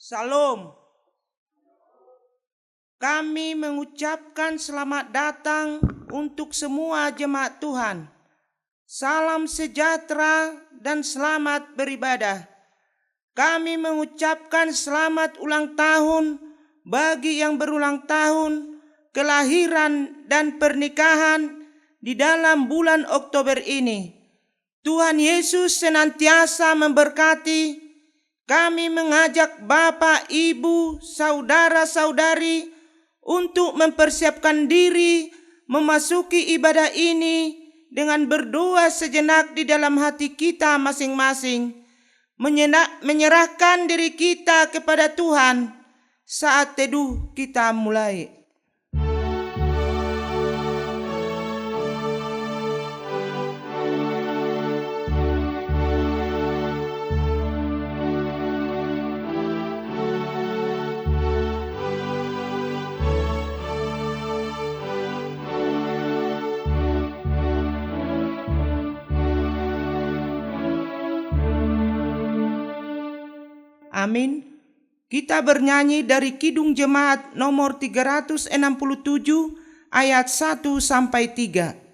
Salam. Kami mengucapkan selamat datang untuk semua jemaat Tuhan. Salam sejahtera dan selamat beribadah. Kami mengucapkan selamat ulang tahun bagi yang berulang tahun, kelahiran dan pernikahan di dalam bulan Oktober ini. Tuhan Yesus senantiasa memberkati. Kami mengajak Bapak, Ibu, saudara-saudari untuk mempersiapkan diri memasuki ibadah ini dengan berdoa sejenak di dalam hati kita masing-masing, menyerahkan diri kita kepada Tuhan. Saat teduh kita mulai. Amin. Kita bernyanyi dari Kidung Jemaat nomor 367 ayat 1 sampai 3.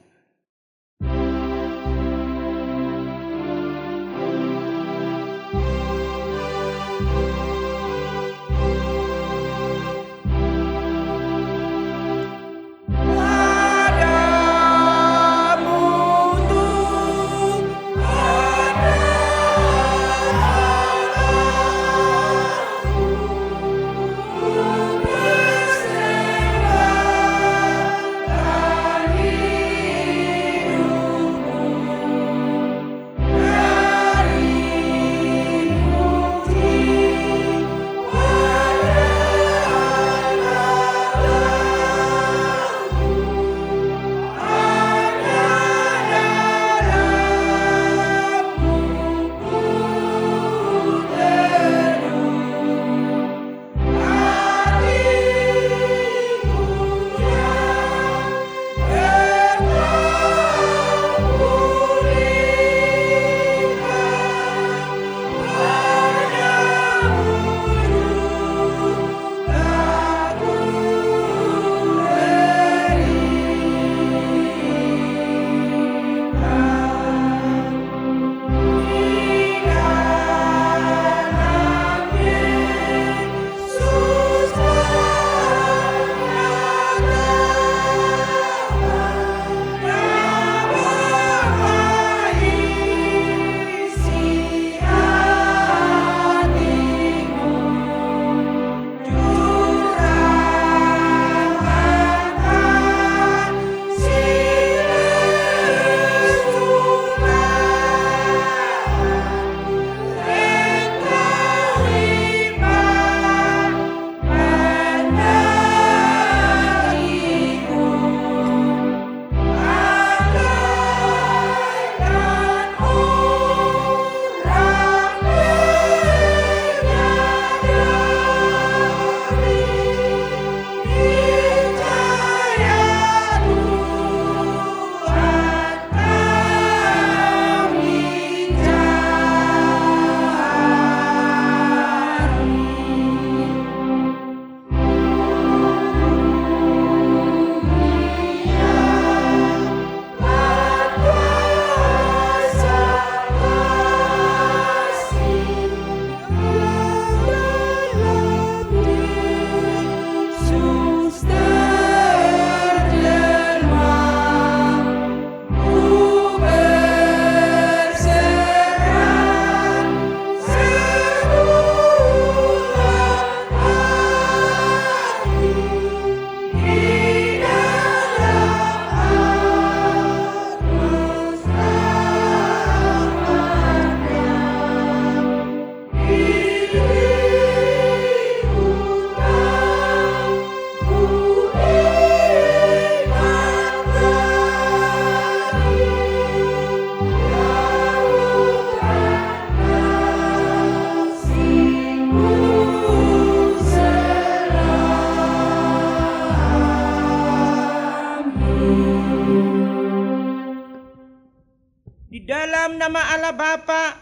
Dalam nama Allah Bapa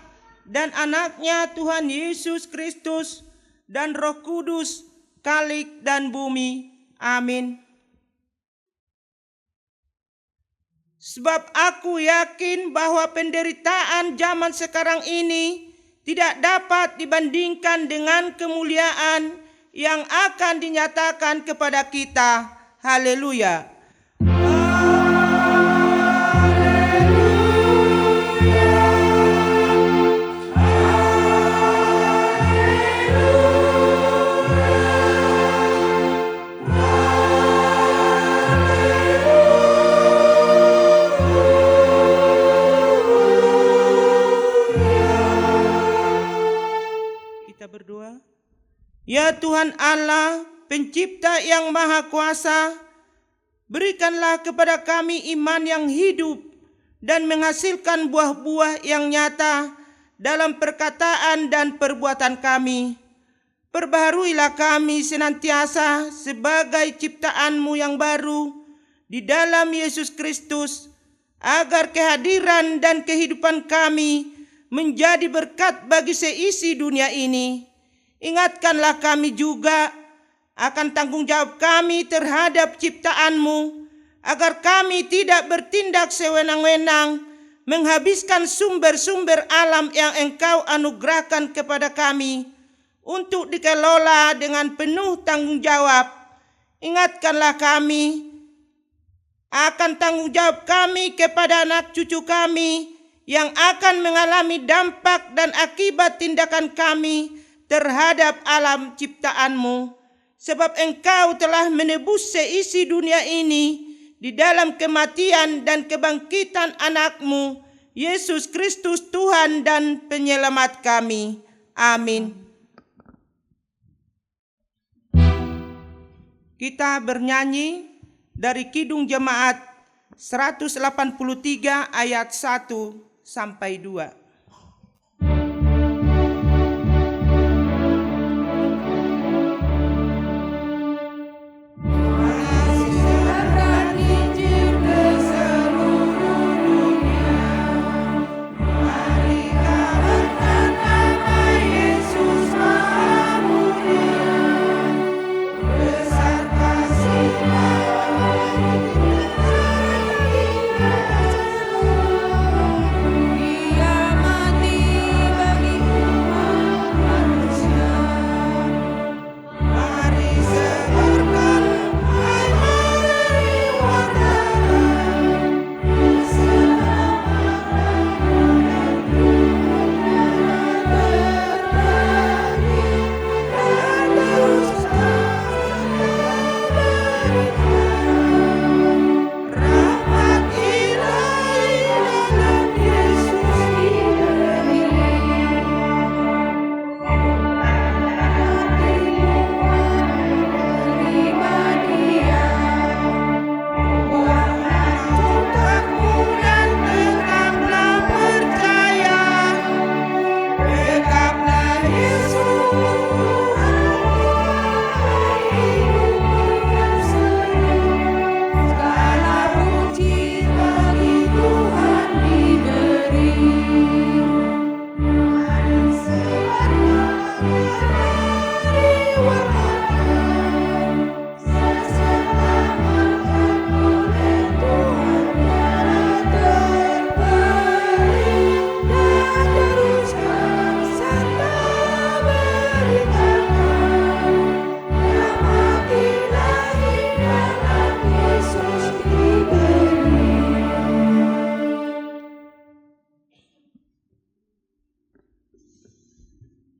dan anaknya Tuhan Yesus Kristus, dan Roh Kudus, kalik dan bumi. Amin. Sebab aku yakin bahwa penderitaan zaman sekarang ini tidak dapat dibandingkan dengan kemuliaan yang akan dinyatakan kepada kita. Haleluya. Berdoa. Ya Tuhan Allah, Pencipta yang Maha Kuasa, berikanlah kepada kami iman yang hidup dan menghasilkan buah-buah yang nyata dalam perkataan dan perbuatan kami. Perbaharuilah kami senantiasa sebagai ciptaan-Mu yang baru di dalam Yesus Kristus, agar kehadiran dan kehidupan kami menjadi berkat bagi seisi dunia ini. Ingatkanlah kami juga akan tanggung jawab kami terhadap ciptaan-Mu, agar kami tidak bertindak sewenang-wenang, menghabiskan sumber-sumber alam yang Engkau anugerahkan kepada kami untuk dikelola dengan penuh tanggung jawab. Ingatkanlah kami akan tanggung jawab kami kepada anak cucu kami yang akan mengalami dampak dan akibat tindakan kami terhadap alam ciptaan-Mu. Sebab Engkau telah menebus seisi dunia ini di dalam kematian dan kebangkitan anak-Mu, Yesus Kristus Tuhan dan Penyelamat kami. Amin. Kita bernyanyi dari Kidung Jemaat 183 ayat 1 sampai 2.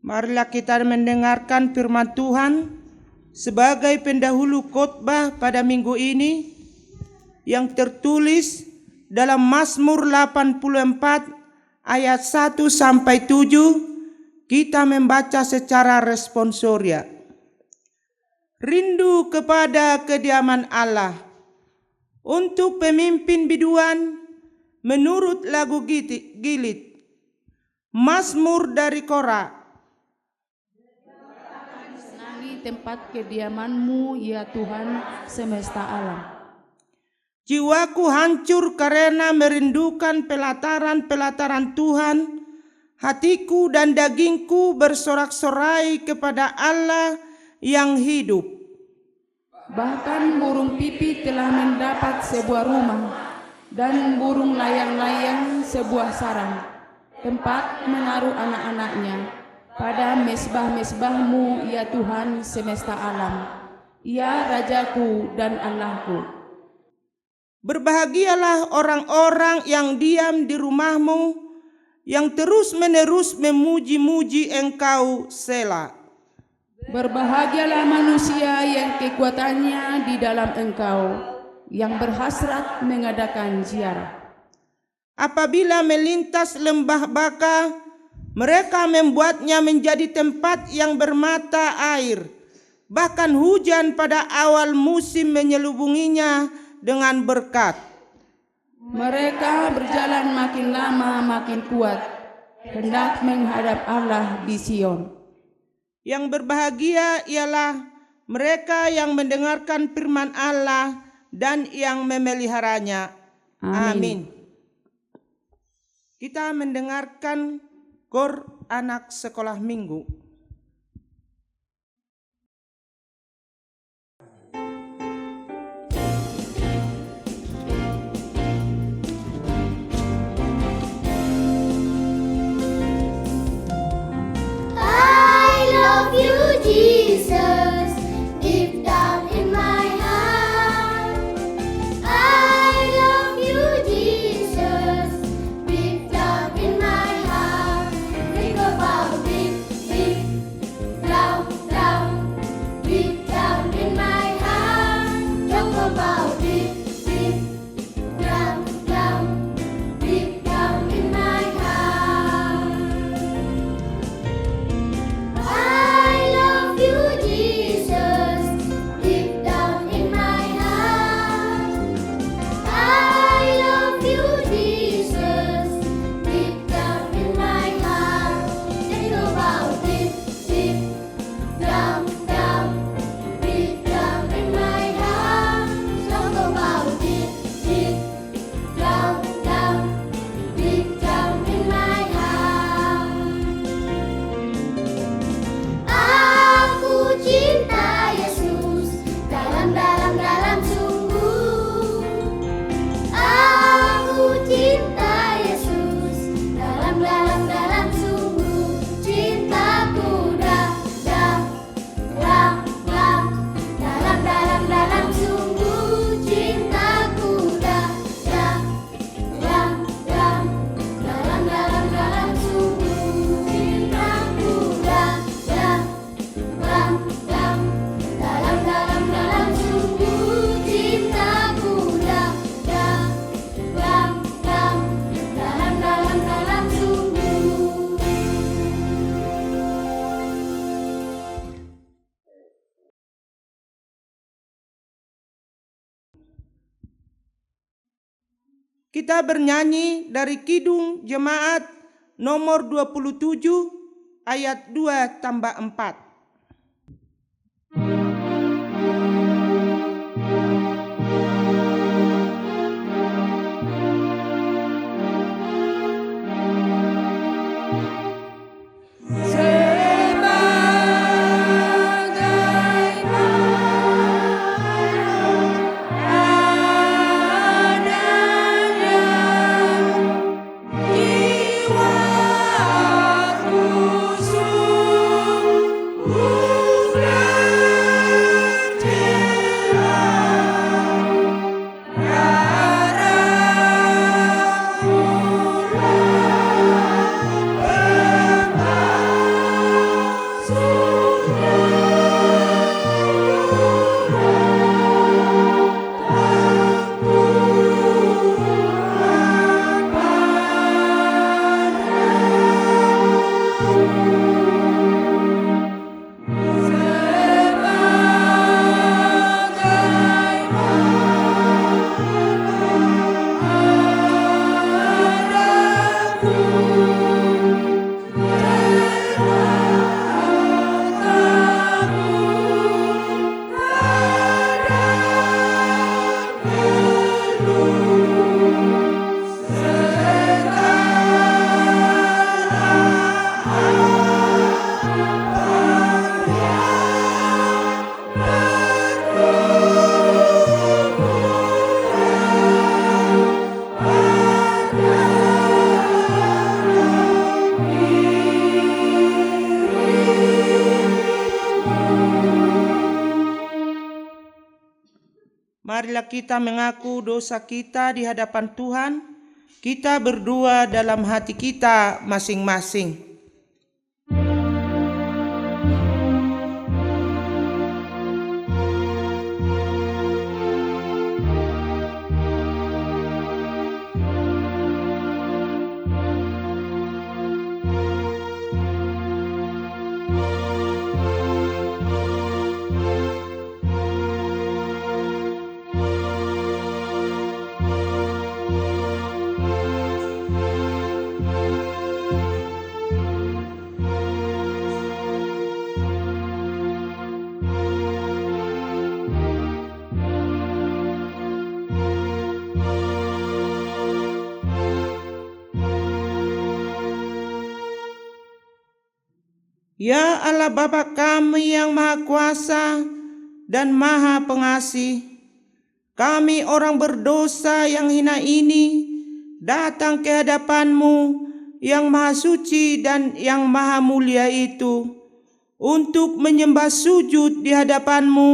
Marilah kita mendengarkan firman Tuhan sebagai pendahulu khotbah pada minggu ini yang tertulis dalam Mazmur 84 ayat 1 sampai 7. Kita membaca secara responsoria. Rindu kepada kediaman Allah. Untuk pemimpin biduan menurut lagu Gilit. Mazmur dari Korah. Tempat kediaman-Mu, ya Tuhan semesta alam. Jiwaku hancur karena merindukan pelataran-pelataran Tuhan. hatiku dan dagingku bersorak-sorai kepada Allah yang hidup. Bahkan burung pipit telah mendapat sebuah rumah, dan burung layang-layang sebuah sarang, tempat menaruh anak-anaknya. Pada mesbah-mesbahmu, ya Tuhan semesta alam, ya Rajaku dan Allahku. Berbahagialah orang-orang yang diam di rumahmu, yang terus-menerus memuji-muji Engkau, Sela. Berbahagialah manusia yang kekuatannya di dalam Engkau, yang berhasrat mengadakan ziarah. Apabila melintas lembah Baka, mereka membuatnya menjadi tempat yang bermata air. Bahkan hujan pada awal musim menyelubunginya dengan berkat. Mereka berjalan makin lama makin kuat, hendak menghadap Allah di Sion. Yang berbahagia ialah mereka yang mendengarkan firman Allah dan yang memeliharanya. Amin. Kita mendengarkan Gor Anak Sekolah Minggu. I love you, Jesus, deep down in my heart. I love you, Jesus, deep down in my heart. Think about deep, deep down, down, deep down in my heart. Talk about deep, deep down, down, deep down in my heart. I love you, Jesus, deep down in my heart. I love you, Jesus, deep down in my heart. Think about deep, deep down, down, deep down in my heart. Talk about deep, deep down, down, deep down in my heart. Aku cinta Yesus dalam sungguh. Aku cinta Yesus dalam sungguh. Cintaku dalam sungguh. Cintaku dalam sungguh. Cintaku dalam sungguh. Cintaku dalam sungguh. Kita bernyanyi dari Kidung Jemaat nomor 27 ayat 2 tambah 4. marilah kita mengaku dosa kita di hadapan Tuhan. Kita berdua dalam hati kita masing-masing. Ya Allah Bapa kami yang Maha Kuasa dan Maha Pengasih, kami orang berdosa yang hina ini datang ke hadapan-Mu yang Maha Suci dan yang Maha Mulia itu untuk menyembah sujud di hadapan-Mu,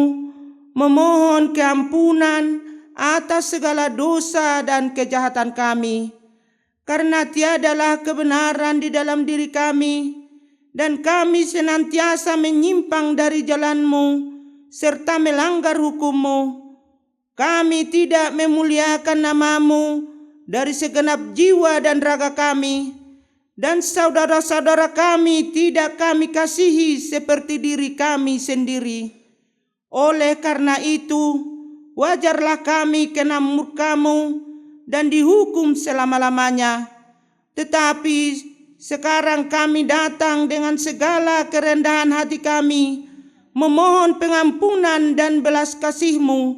memohon keampunan atas segala dosa dan kejahatan kami, karena tiadalah kebenaran di dalam diri kami, dan kami senantiasa menyimpang dari jalan-Mu serta melanggar hukum-Mu. Kami tidak memuliakan nama-Mu dari segenap jiwa dan raga kami, dan saudara-saudara kami tidak kami kasihi seperti diri kami sendiri. Oleh karena itu, wajarlah kami kena murka-Mu dan dihukum selama-lamanya. Tetapi sekarang kami datang dengan segala kerendahan hati kami, memohon pengampunan dan belas kasih-Mu.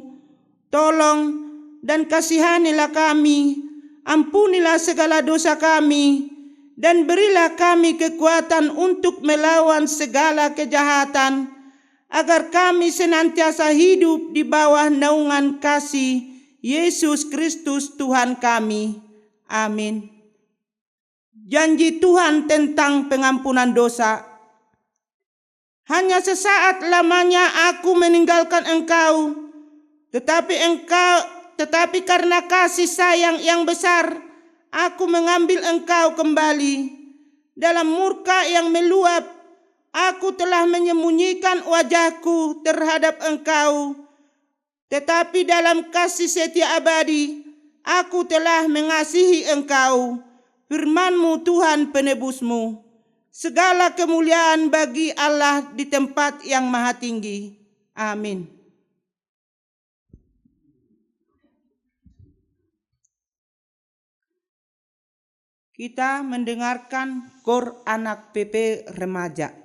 Tolong dan kasihanilah kami, ampunilah segala dosa kami, dan berilah kami kekuatan untuk melawan segala kejahatan, agar kami senantiasa hidup di bawah naungan kasih Yesus Kristus Tuhan kami. Amin. Janji Tuhan tentang pengampunan dosa. Hanya sesaat lamanya aku meninggalkan engkau, tetapi karena kasih sayang yang besar, aku mengambil engkau kembali. Dalam murka yang meluap, aku telah menyembunyikan wajahku terhadap engkau. Tetapi dalam kasih setia abadi, aku telah mengasihi engkau. Firman-Mu Tuhan penebus-Mu. Segala kemuliaan bagi Allah di tempat yang maha tinggi. Amin. Kita mendengarkan KOR Anak PP Remaja.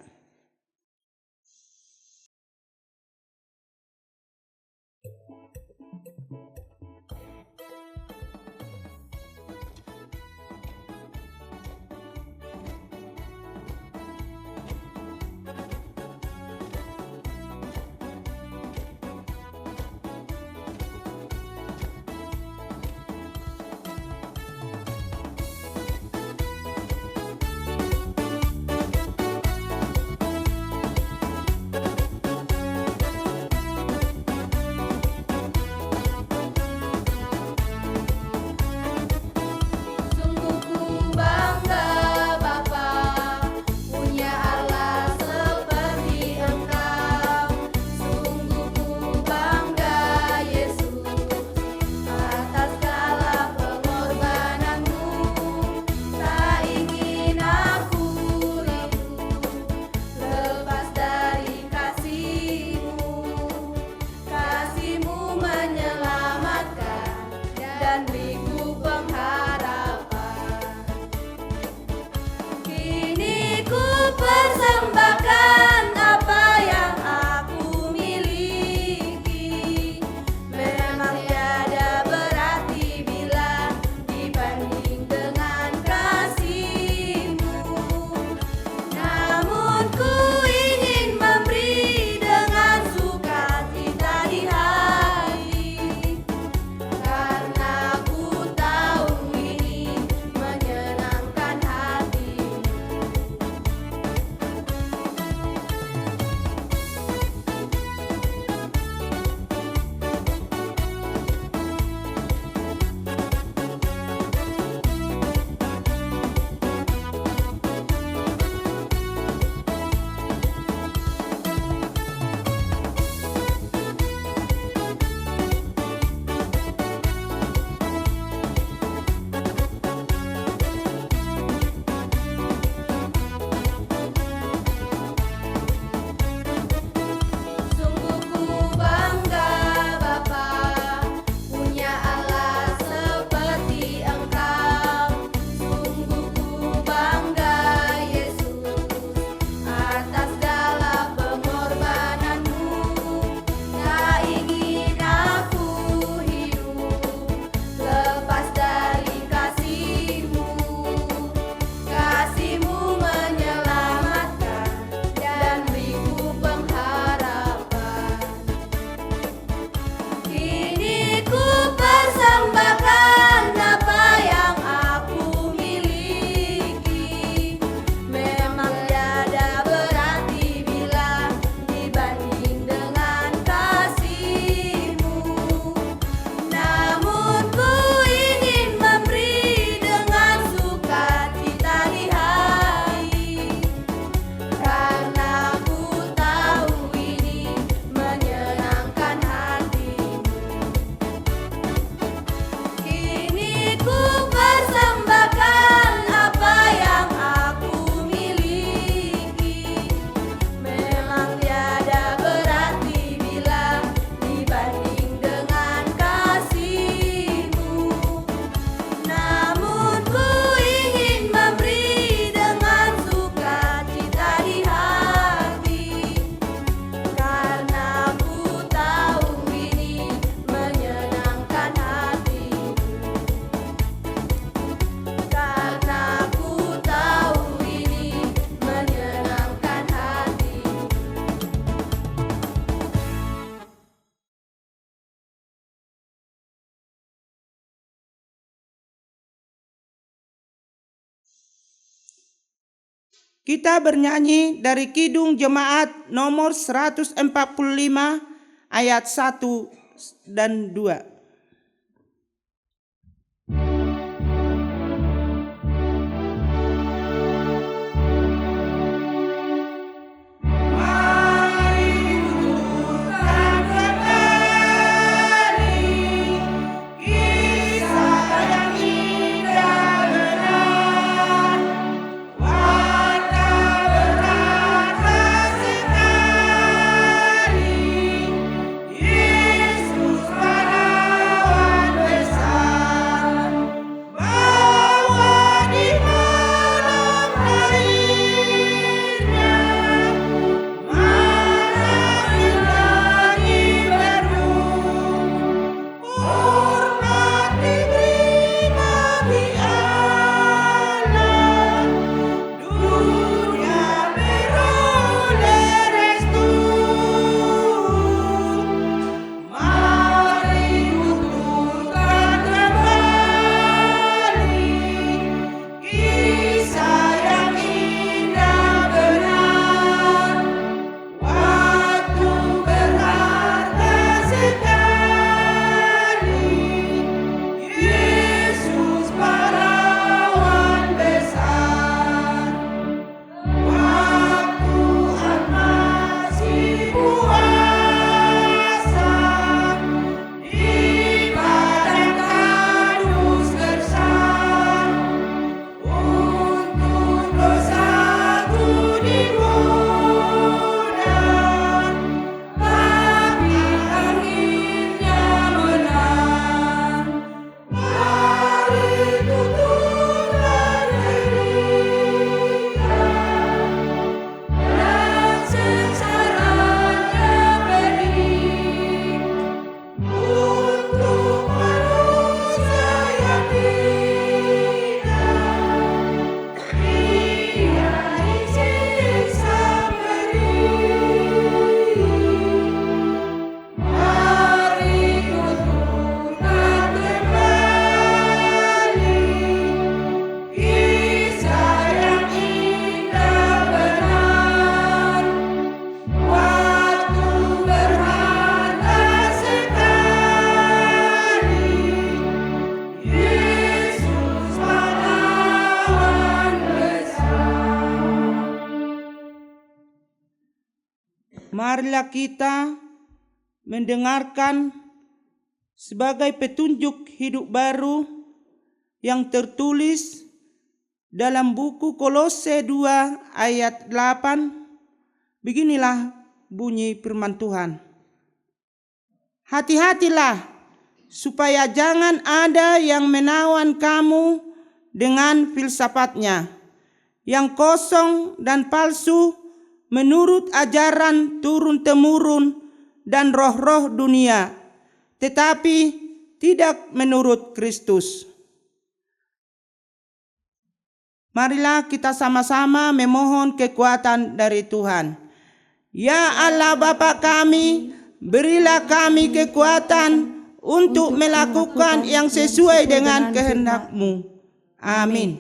Kita bernyanyi dari Kidung Jemaat nomor 145 ayat 1 dan 2. Marilah kita mendengarkan sebagai petunjuk hidup baru yang tertulis dalam buku Kolose 2 ayat 8. Beginilah bunyi firman Tuhan. Hati-hatilah supaya jangan ada yang menawan kamu dengan filsafatnya yang kosong dan palsu, menurut ajaran turun-temurun dan roh-roh dunia, tetapi tidak menurut Kristus. Marilah kita sama-sama memohon kekuatan dari Tuhan. Ya Allah Bapa kami, berilah kami kekuatan untuk melakukan yang sesuai dengan kehendak-Mu. Amin.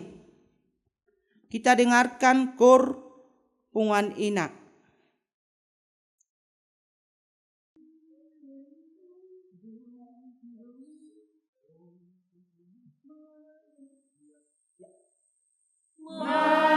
Kita dengarkan KOR Punguan Inak. Kuatanmu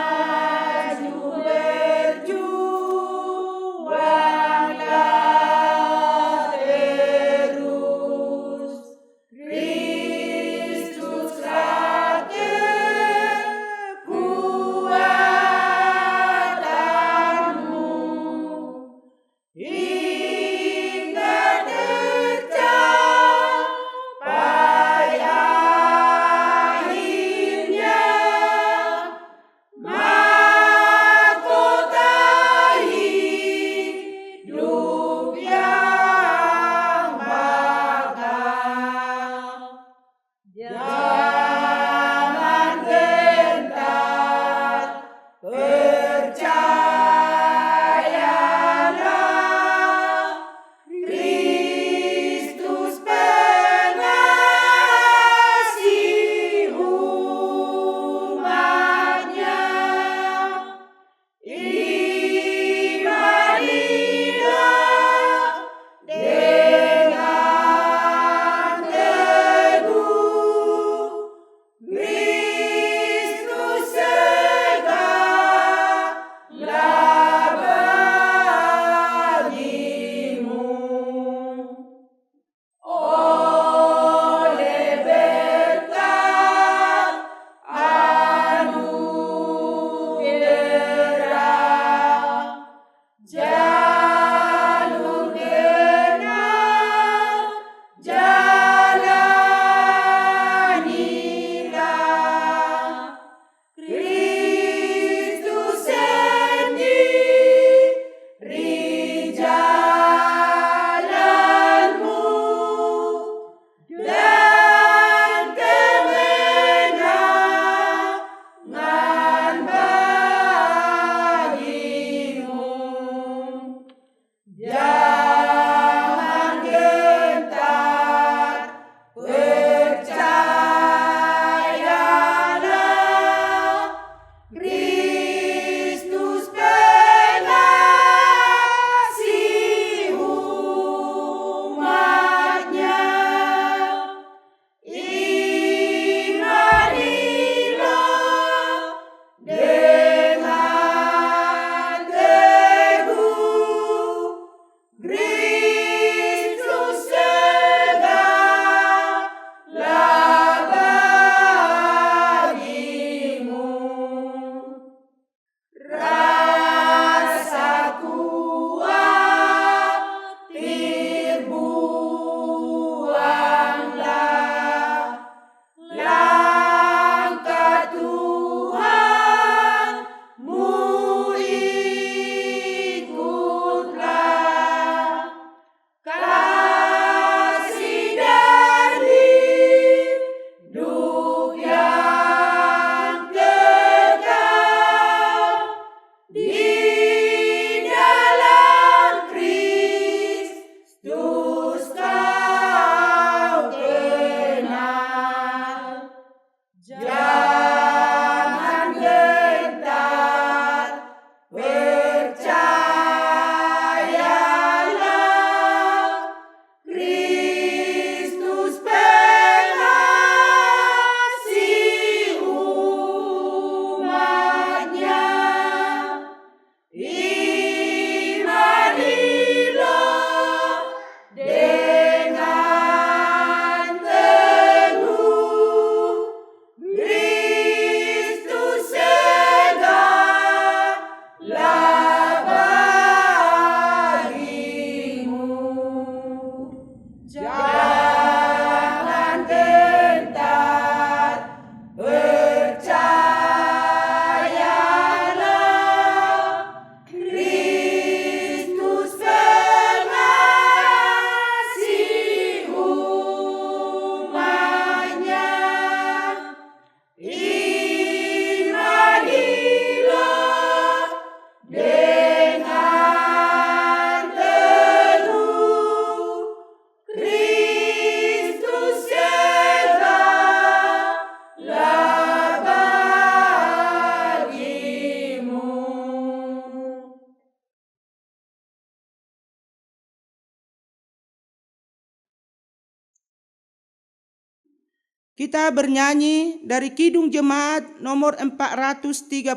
Kita bernyanyi dari Kidung Jemaat nomor 438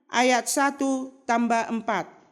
ayat 1 tambah 4.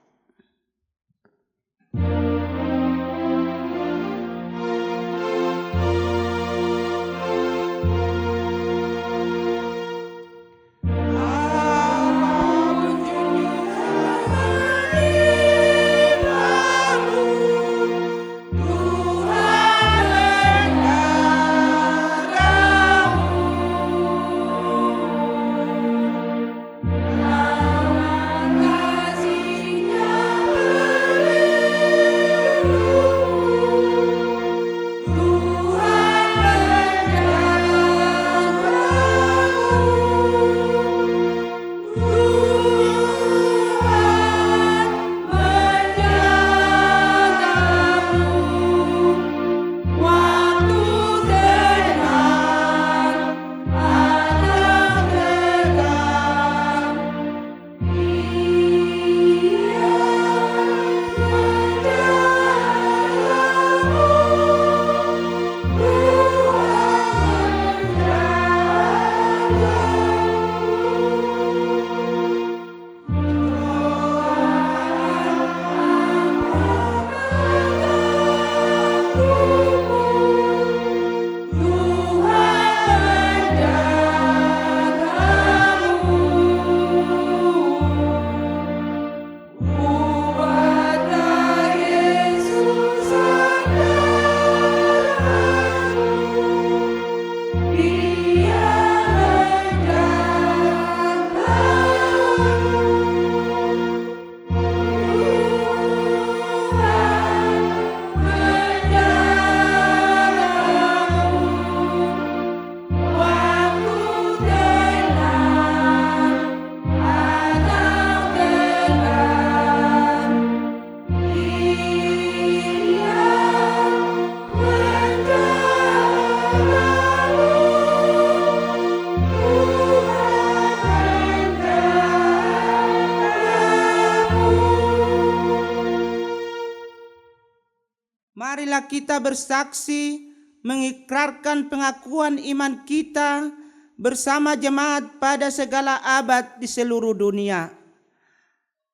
Marilah kita bersaksi mengikrarkan pengakuan iman kita bersama jemaat pada segala abad di seluruh dunia.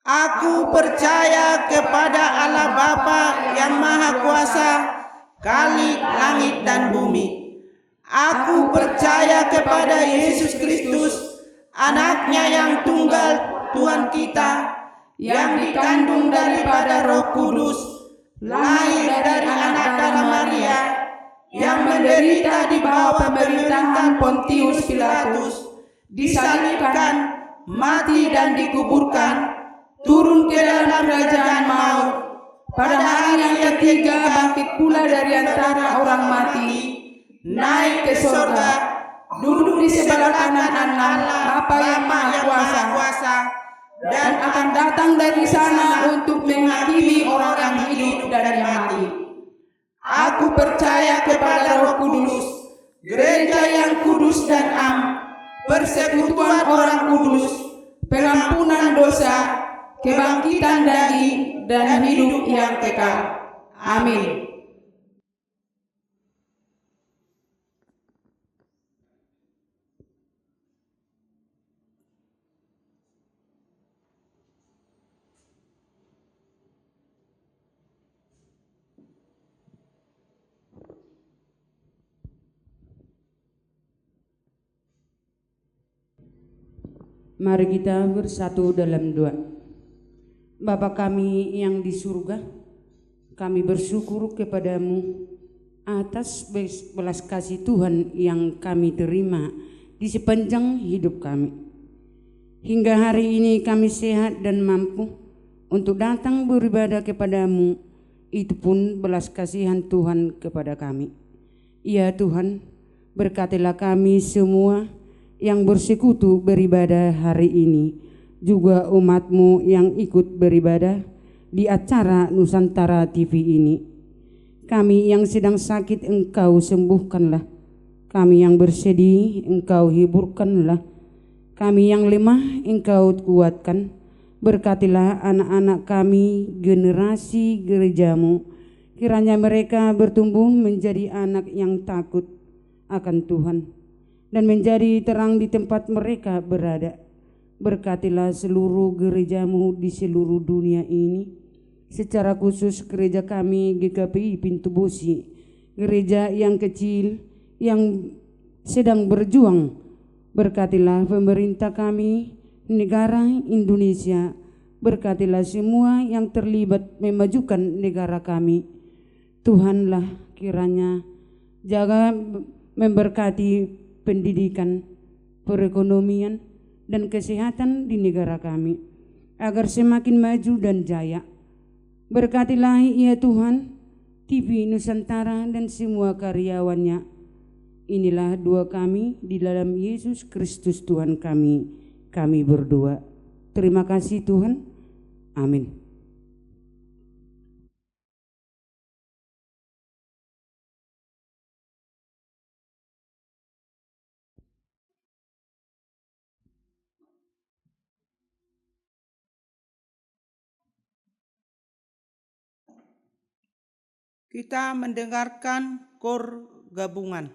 Aku percaya kepada Allah Bapa yang Maha Kuasa, Khalik langit dan bumi. Aku percaya kepada Yesus Kristus, Anaknya yang tunggal Tuhan kita, yang dikandung daripada Roh Kudus, lahir dari anak darah Maria, yang menderita di bawah pemerintahan Pontius Pilatus, disalibkan, mati dan dikuburkan, turun ke dalam kerajaan maut, pada hari yang ketiga bangkit pula dari antara orang mati, naik ke surga, duduk di sebelah kanan Allah Bapa yang Maha Kuasa, dan akan datang dari sana untuk menghakimi orang yang hidup dan yang mati. Aku percaya kepada Roh Kudus, gereja yang kudus dan am, persekutuan orang kudus, pengampunan dosa, kebangkitan daging, dan hidup yang kekal. Amin. Mari kita bersatu dalam doa. Bapa kami yang di surga, kami bersyukur kepadamu atas belas kasih Tuhan yang kami terima di sepanjang hidup kami. Hingga hari ini kami sehat dan mampu untuk datang beribadah kepadamu. Itu pun belas kasihan Tuhan kepada kami. Ya Tuhan, berkatilah kami semua yang bersekutu beribadah hari ini, juga umat-Mu yang ikut beribadah di acara Nusantara TV ini. Kami yang sedang sakit Engkau sembuhkanlah, kami yang bersedih Engkau hiburkanlah, kami yang lemah Engkau kuatkan. Berkatilah anak-anak kami, generasi gereja-Mu, kiranya mereka bertumbuh menjadi anak yang takut, akan Tuhan dan menjadi terang di tempat mereka berada. Berkatilah seluruh gerejamu di seluruh dunia ini, secara khusus gereja kami GKPI Pintu Bosi, gereja yang kecil yang sedang berjuang. Berkatilah pemerintah kami, negara Indonesia. Berkatilah semua yang terlibat memajukan negara kami. Tuhanlah kiranya jaga memberkati pendidikan, perekonomian, dan kesehatan di negara kami, agar semakin maju dan jaya. Berkatilah ya Tuhan TV Nusantara dan semua karyawannya. Inilah doa kami di dalam Yesus Kristus Tuhan kami. Kami berdoa. Terima kasih Tuhan. Amin. Kita mendengarkan kor gabungan.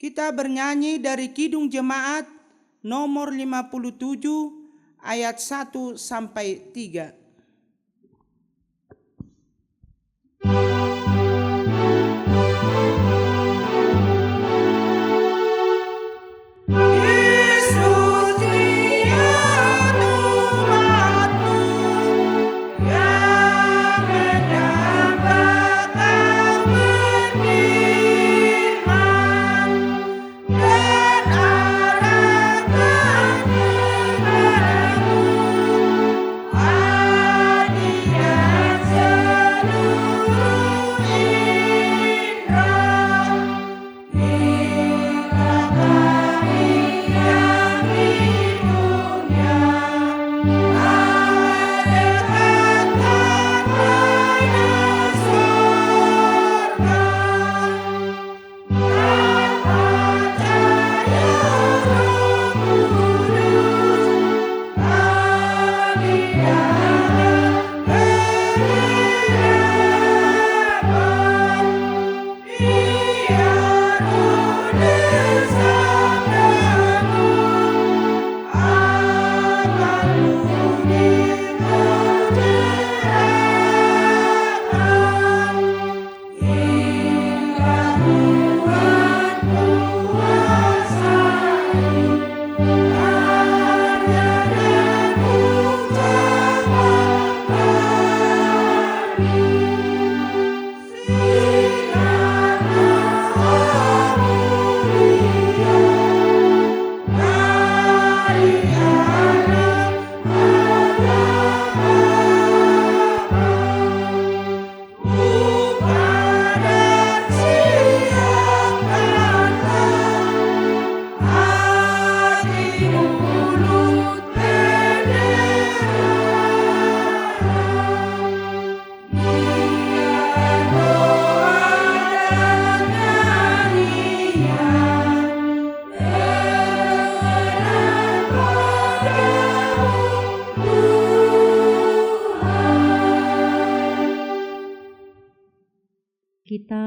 Kita bernyanyi dari Kidung Jemaat nomor 57 ayat 1 sampai 3.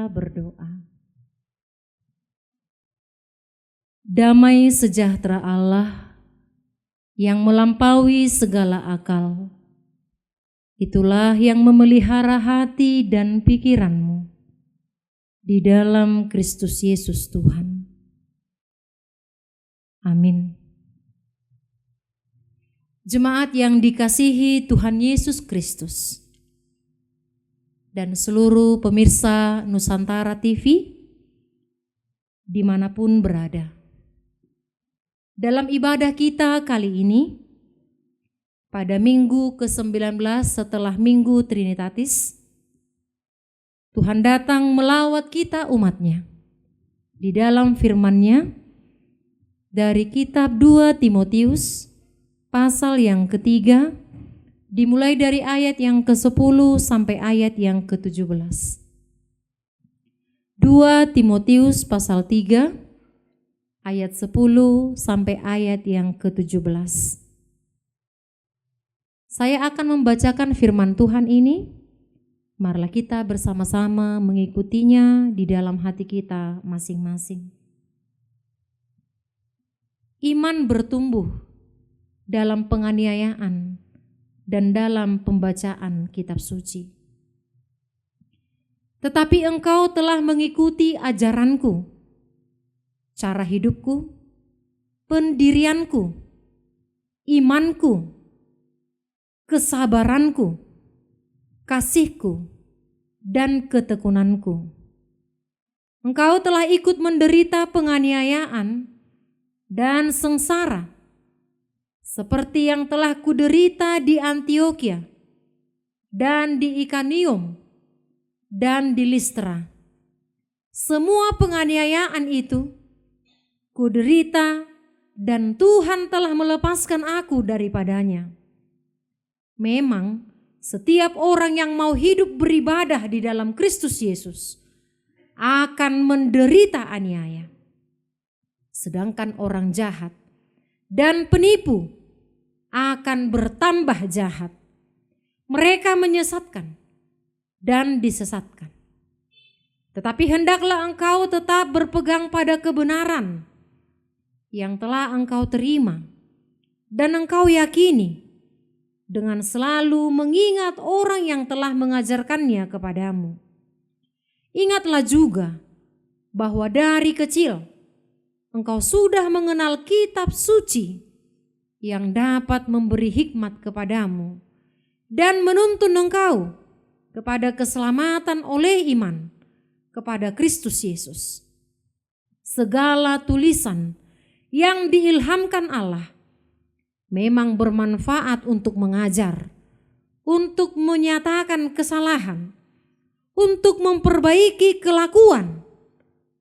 kita berdoa. Damai sejahtera Allah yang melampaui segala akal, itulah yang memelihara hati dan pikiranmu di dalam Kristus Yesus Tuhan. Amin. Jemaat yang dikasihi Tuhan Yesus Kristus dan seluruh pemirsa Nusantara TV dimanapun berada. Dalam ibadah kita kali ini, pada minggu ke-19 setelah Minggu Trinitatis, Tuhan datang melawat kita umatnya di dalam firman-Nya dari kitab 2 Timotius pasal yang ketiga, dimulai dari ayat yang ke-10 sampai ayat yang ke-17. 2 Timotius pasal 3 ayat 10 sampai ayat yang ke-17. Saya akan membacakan firman Tuhan ini. Marilah kita bersama-sama mengikutinya di dalam hati kita masing-masing. Iman bertumbuh dalam penganiayaan dan dalam pembacaan kitab suci. Tetapi engkau telah mengikuti ajaranku, cara hidupku, pendirianku, imanku, kesabaranku, kasihku, dan ketekunanku. Engkau telah ikut menderita penganiayaan dan sengsara, seperti yang telah kuderita di Antiokhia dan di Ikonium dan di Listra. Semua penganiayaan itu kuderita dan Tuhan telah melepaskan aku daripadanya. Memang setiap orang yang mau hidup beribadah di dalam Kristus Yesus akan menderita aniaya. Sedangkan orang jahat dan penipu akan bertambah jahat. Mereka menyesatkan dan disesatkan. Tetapi hendaklah engkau tetap berpegang pada kebenaran yang telah engkau terima dan engkau yakini, dengan selalu mengingat orang yang telah mengajarkannya kepadamu. Ingatlah juga bahwa dari kecil engkau sudah mengenal kitab suci yang dapat memberi hikmat kepadamu dan menuntun engkau kepada keselamatan oleh iman kepada Kristus Yesus. Segala tulisan yang diilhamkan Allah memang bermanfaat untuk mengajar, untuk menyatakan kesalahan, untuk memperbaiki kelakuan,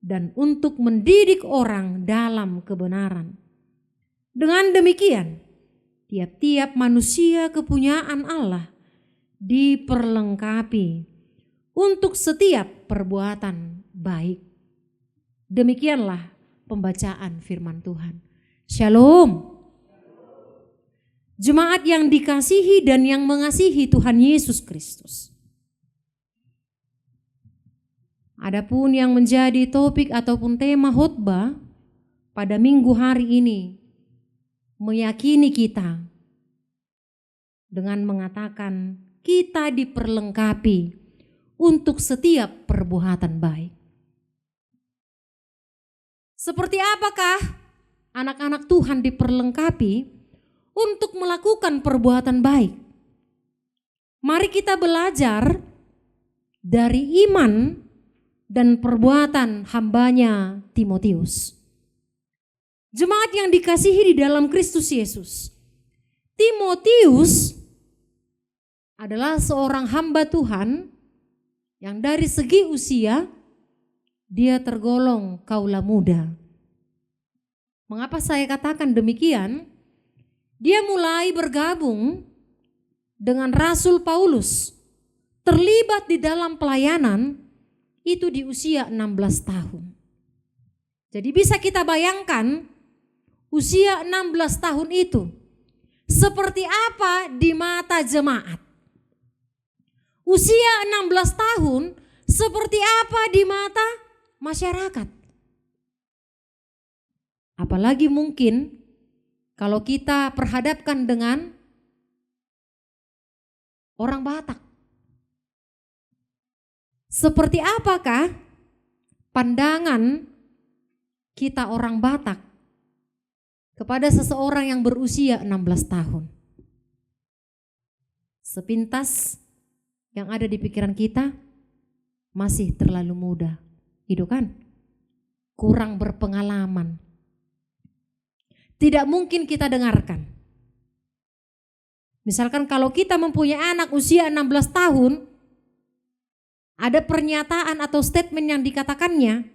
dan untuk mendidik orang dalam kebenaran. Dengan demikian, tiap-tiap manusia kepunyaan Allah diperlengkapi untuk setiap perbuatan baik. Demikianlah pembacaan firman Tuhan. Shalom. Jemaat yang dikasihi dan yang mengasihi Tuhan Yesus Kristus. Adapun yang menjadi topik ataupun tema khotbah pada minggu hari ini meyakini kita dengan mengatakan kita diperlengkapi untuk setiap perbuatan baik. Seperti apakah anak-anak Tuhan diperlengkapi untuk melakukan perbuatan baik? Mari kita belajar dari iman dan perbuatan hambanya Timotius. Jemaat yang dikasihi di dalam Kristus Yesus, Timotius adalah seorang hamba Tuhan yang dari segi usia dia tergolong kaula muda. Mengapa saya katakan demikian? Dia mulai bergabung dengan Rasul Paulus, terlibat di dalam pelayanan itu di usia 16 tahun. Jadi bisa kita bayangkan usia 16 tahun itu seperti apa di mata jemaat. Usia 16 tahun seperti apa di mata masyarakat. Apalagi mungkin kalau kita perhadapkan dengan orang Batak. Seperti apakah pandangan kita orang Batak kepada seseorang yang berusia 16 tahun? Sepintas yang ada di pikiran kita, masih terlalu muda, itu kan? Kurang berpengalaman. Tidak mungkin kita dengarkan. Misalkan kalau kita mempunyai anak usia 16 tahun, ada pernyataan atau statement yang dikatakannya,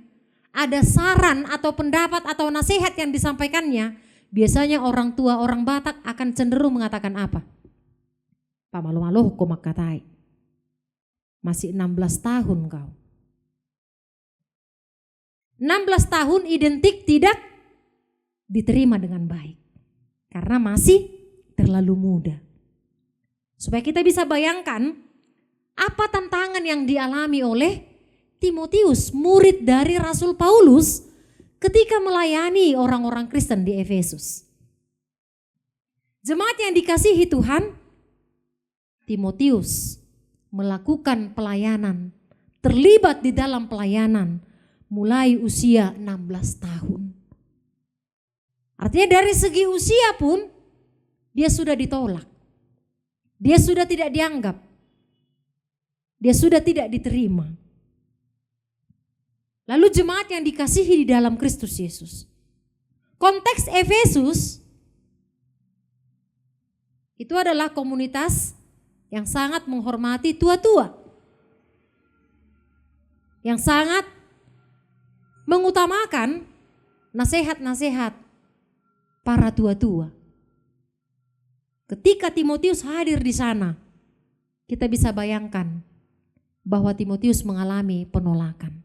ada saran atau pendapat atau nasihat yang disampaikannya, biasanya orang tua orang Batak akan cenderung mengatakan apa? Pamalu-malu hukum katai. Masih 16 tahun kau. 16 tahun identik tidak diterima dengan baik. Karena masih terlalu muda. Supaya kita bisa bayangkan apa tantangan yang dialami oleh Timotius, murid dari Rasul Paulus ketika melayani orang-orang Kristen di Efesus. Jemaat yang dikasihi Tuhan, Timotius melakukan pelayanan, terlibat di dalam pelayanan mulai usia 16 tahun. Artinya dari segi usia pun dia sudah ditolak. Dia sudah tidak dianggap. Dia sudah tidak diterima. Lalu jemaat yang dikasihi di dalam Kristus Yesus. Konteks Efesus itu adalah komunitas yang sangat menghormati tua-tua. Yang sangat mengutamakan nasihat-nasihat para tua-tua. Ketika Timotius hadir di sana, kita bisa bayangkan bahwa Timotius mengalami penolakan.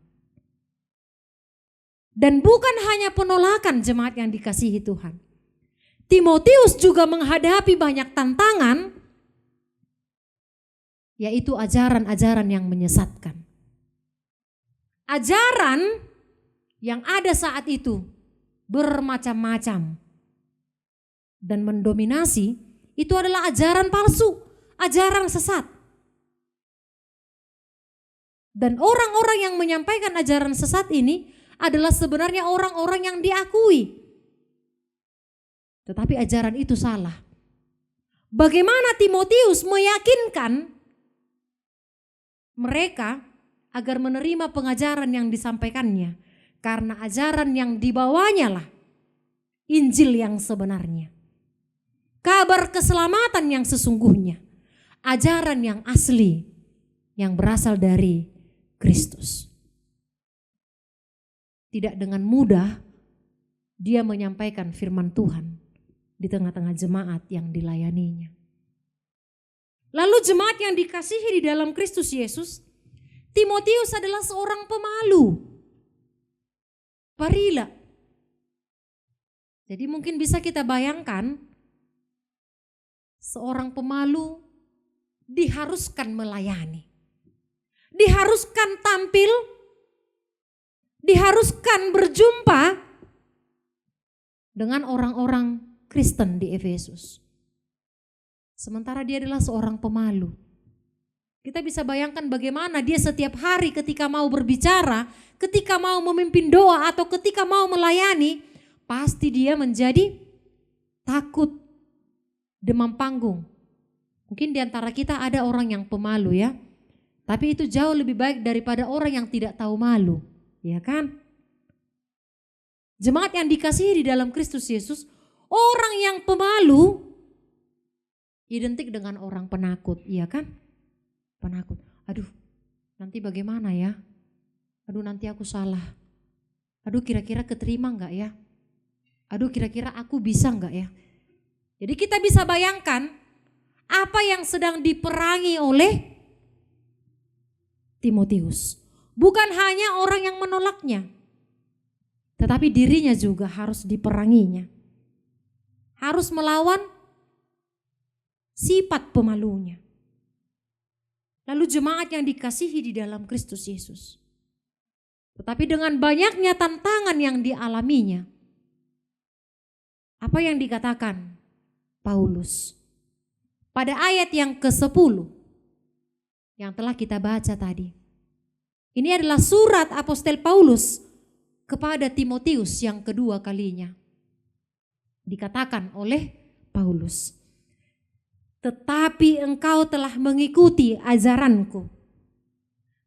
Dan bukan hanya penolakan jemaat yang dikasihi Tuhan. Timotius juga menghadapi banyak tantangan, yaitu ajaran-ajaran yang menyesatkan. Ajaran yang ada saat itu bermacam-macam dan mendominasi itu adalah ajaran palsu, ajaran sesat. Dan orang-orang yang menyampaikan ajaran sesat ini adalah sebenarnya orang-orang yang diakui. Tetapi ajaran itu salah. Bagaimana Timotius meyakinkan mereka agar menerima pengajaran yang disampaikannya? Karena ajaran yang dibawanya lah Injil yang sebenarnya. Kabar keselamatan yang sesungguhnya. Ajaran yang asli yang berasal dari Kristus. Tidak dengan mudah dia menyampaikan firman Tuhan di tengah-tengah jemaat yang dilayaninya. Lalu jemaat yang dikasihi di dalam Kristus Yesus, Timotius adalah seorang pemalu. Parila. Jadi mungkin bisa kita bayangkan seorang pemalu diharuskan melayani. Diharuskan tampil, diharuskan berjumpa dengan orang-orang Kristen di Efesus. Sementara dia adalah seorang pemalu. Kita bisa bayangkan bagaimana dia setiap hari ketika mau berbicara, ketika mau memimpin doa atau ketika mau melayani, pasti dia menjadi takut, demam panggung. Mungkin di antara kita ada orang yang pemalu ya, tapi itu jauh lebih baik daripada orang yang tidak tahu malu, ya kan? Jemaat yang dikasihi di dalam Kristus Yesus, orang yang pemalu identik dengan orang penakut, iya kan? Penakut. Aduh, nanti bagaimana ya? Aduh, nanti aku salah. Aduh, kira-kira keterima enggak ya? Aduh, kira-kira aku bisa enggak ya? Jadi kita bisa bayangkan apa yang sedang diperangi oleh Timotius. Bukan hanya orang yang menolaknya, tetapi dirinya juga harus diperanginya. Harus melawan sifat pemalunya. lalu jemaat yang dikasihi di dalam Kristus Yesus. Tetapi dengan banyaknya tantangan yang dialaminya, apa yang dikatakan Paulus pada ayat yang ke-10 yang telah kita baca tadi. Ini adalah surat Apostel Paulus kepada Timotius yang kedua kalinya. Dikatakan oleh Paulus, tetapi engkau telah mengikuti ajaranku,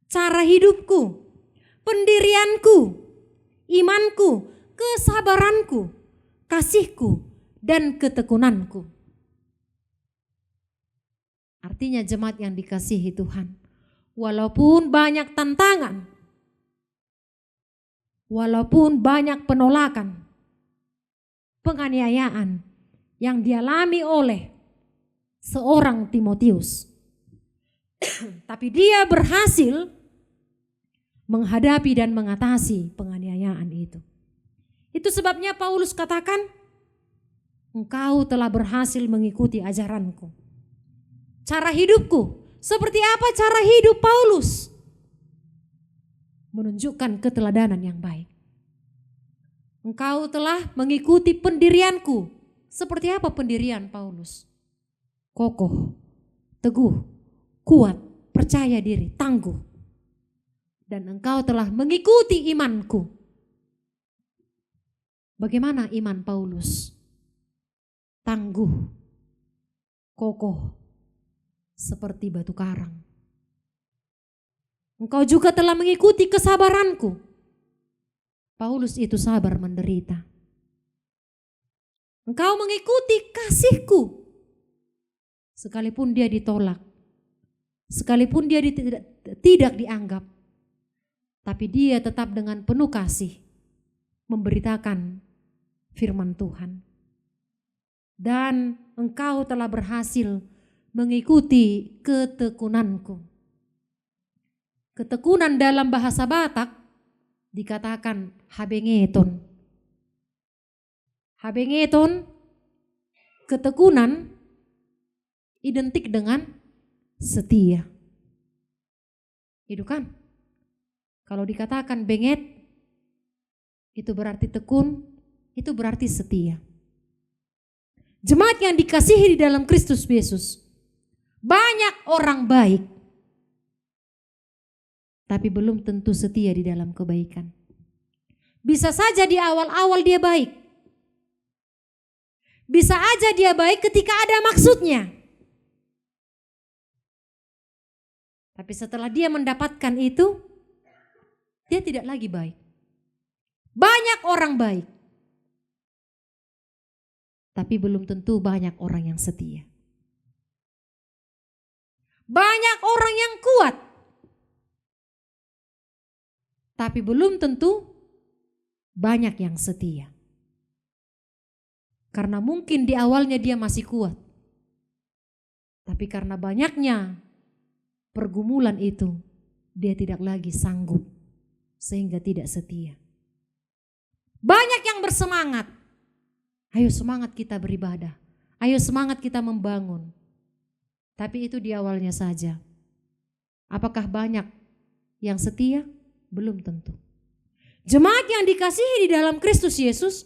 cara hidupku, pendirianku, imanku, kesabaranku, kasihku, dan ketekunanku. Artinya jemaat yang dikasihi Tuhan, walaupun banyak tantangan, walaupun banyak penolakan, penganiayaan yang dialami oleh seorang Timotius, tapi dia berhasil menghadapi dan mengatasi penganiayaan itu. Itu sebabnya Paulus katakan, engkau telah berhasil mengikuti ajaranku, cara hidupku. Seperti apa cara hidup Paulus? Menunjukkan keteladanan yang baik. Engkau telah mengikuti pendirianku. Seperti apa pendirian Paulus? Kokoh, teguh, kuat, percaya diri, tangguh. Dan engkau telah mengikuti imanku. Bagaimana iman Paulus? Tangguh, kokoh, seperti batu karang. Engkau juga telah mengikuti kesabaranku. Paulus itu sabar menderita. Engkau mengikuti kasihku. Sekalipun dia ditolak, sekalipun dia tidak dianggap, tapi dia tetap dengan penuh kasih memberitakan firman Tuhan. Dan engkau telah berhasil mengikuti ketekunanku. Ketekunan dalam bahasa Batak dikatakan habengeton. Habengeton, ketekunan identik dengan setia. Itu kan? Kalau dikatakan benget, itu berarti tekun, itu berarti setia. Jemaat yang dikasihi di dalam Kristus Yesus, banyak orang baik, tapi belum tentu setia di dalam kebaikan. Bisa saja di awal-awal dia baik. Bisa aja dia baik ketika ada maksudnya. Tapi setelah dia mendapatkan itu, dia tidak lagi baik. Banyak orang baik, tapi belum tentu banyak orang yang setia. Banyak orang yang kuat, tapi belum tentu banyak yang setia. Karena mungkin di awalnya dia masih kuat, tapi karena banyaknya pergumulan itu, dia tidak lagi sanggup sehingga tidak setia. Banyak yang bersemangat, ayo semangat kita beribadah, ayo semangat kita membangun. Tapi itu di awalnya saja. Apakah banyak yang setia? Belum tentu. Jemaat yang dikasihi di dalam Kristus Yesus,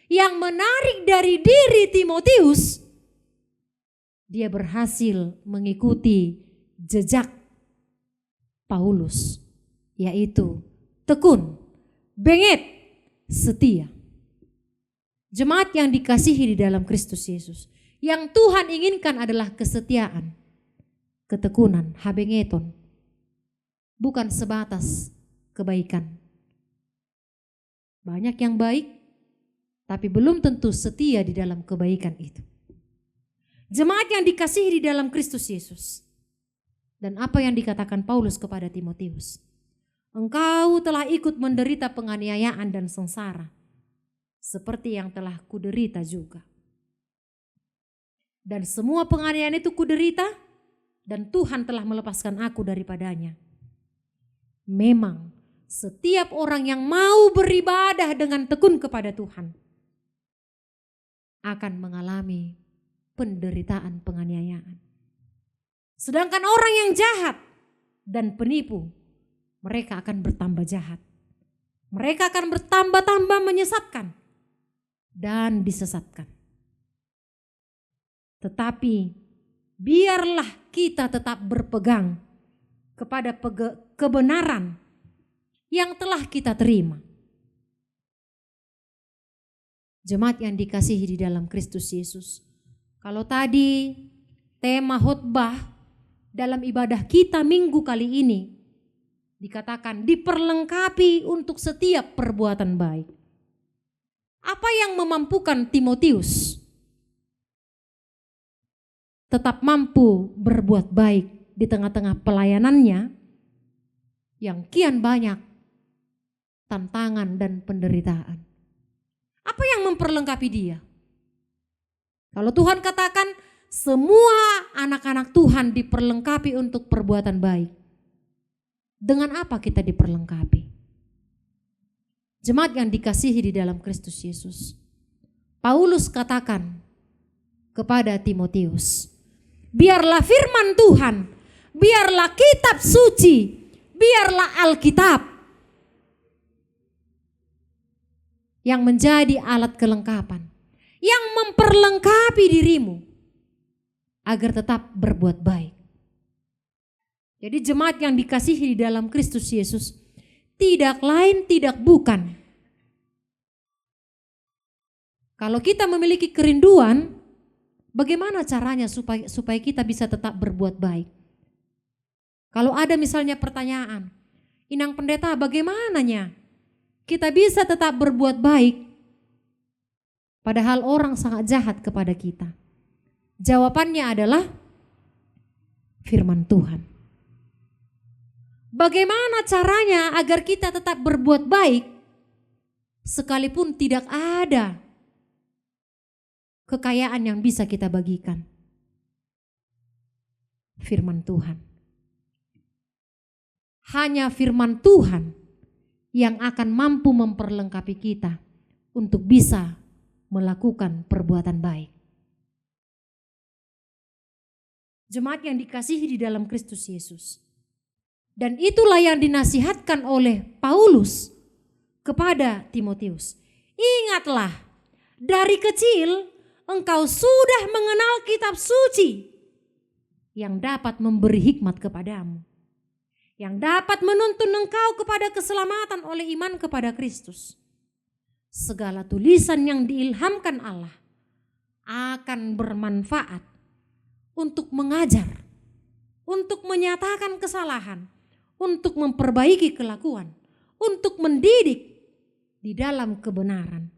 yang menarik dari diri Timotius, dia berhasil mengikuti jejak Paulus, yaitu tekun, bengit, setia. Jemaat yang dikasihi di dalam Kristus Yesus, yang Tuhan inginkan adalah kesetiaan, ketekunan, habengeton, bukan sebatas kebaikan. Banyak yang baik, tapi belum tentu setia di dalam kebaikan itu. Jemaat yang dikasihi di dalam Kristus Yesus, dan apa yang dikatakan Paulus kepada Timotius, engkau telah ikut menderita penganiayaan dan sengsara, seperti yang telah kuderita juga. Dan semua penganiayaan itu kuderita, dan Tuhan telah melepaskan aku daripadanya. Memang setiap orang yang mau beribadah dengan tekun kepada Tuhan akan mengalami penderitaan penganiayaan. Sedangkan orang yang jahat dan penipu, mereka akan bertambah jahat. Mereka akan bertambah-tambah menyesatkan dan disesatkan. Tetapi biarlah kita tetap berpegang kepada kebenaran yang telah kita terima. Jemaat yang dikasihi di dalam Kristus Yesus. Kalau tadi tema khotbah dalam ibadah kita minggu kali ini dikatakan diperlengkapi untuk setiap perbuatan baik. Apa yang memampukan Timotius tetap mampu berbuat baik di tengah-tengah pelayanannya yang kian banyak tantangan dan penderitaan? Apa yang memperlengkapi dia? Kalau Tuhan katakan semua anak-anak Tuhan diperlengkapi untuk perbuatan baik. Dengan apa kita diperlengkapi? Jemaat yang dikasihi di dalam Kristus Yesus. Paulus katakan kepada Timotius, biarlah firman Tuhan, biarlah kitab suci, biarlah Alkitab yang menjadi alat kelengkapan, yang memperlengkapi dirimu agar tetap berbuat baik. Jadi jemaat yang dikasihi di dalam Kristus Yesus, tidak lain tidak bukan. Kalau kita memiliki kerinduan, bagaimana caranya supaya kita bisa tetap berbuat baik? Kalau ada misalnya pertanyaan, Inang Pendeta bagaimananya kita bisa tetap berbuat baik padahal orang sangat jahat kepada kita? Jawabannya adalah firman Tuhan. Bagaimana caranya agar kita tetap berbuat baik sekalipun tidak ada kekayaan yang bisa kita bagikan? Firman Tuhan. Hanya firman Tuhan yang akan mampu memperlengkapi kita untuk bisa melakukan perbuatan baik. Jemaat yang dikasihi di dalam Kristus Yesus. Dan itulah yang dinasihatkan oleh Paulus kepada Timotius. Ingatlah, dari kecil engkau sudah mengenal kitab suci yang dapat memberi hikmat kepadamu, yang dapat menuntun engkau kepada keselamatan oleh iman kepada Kristus. Segala tulisan yang diilhamkan Allah akan bermanfaat untuk mengajar, untuk menyatakan kesalahan, untuk memperbaiki kelakuan, untuk mendidik di dalam kebenaran.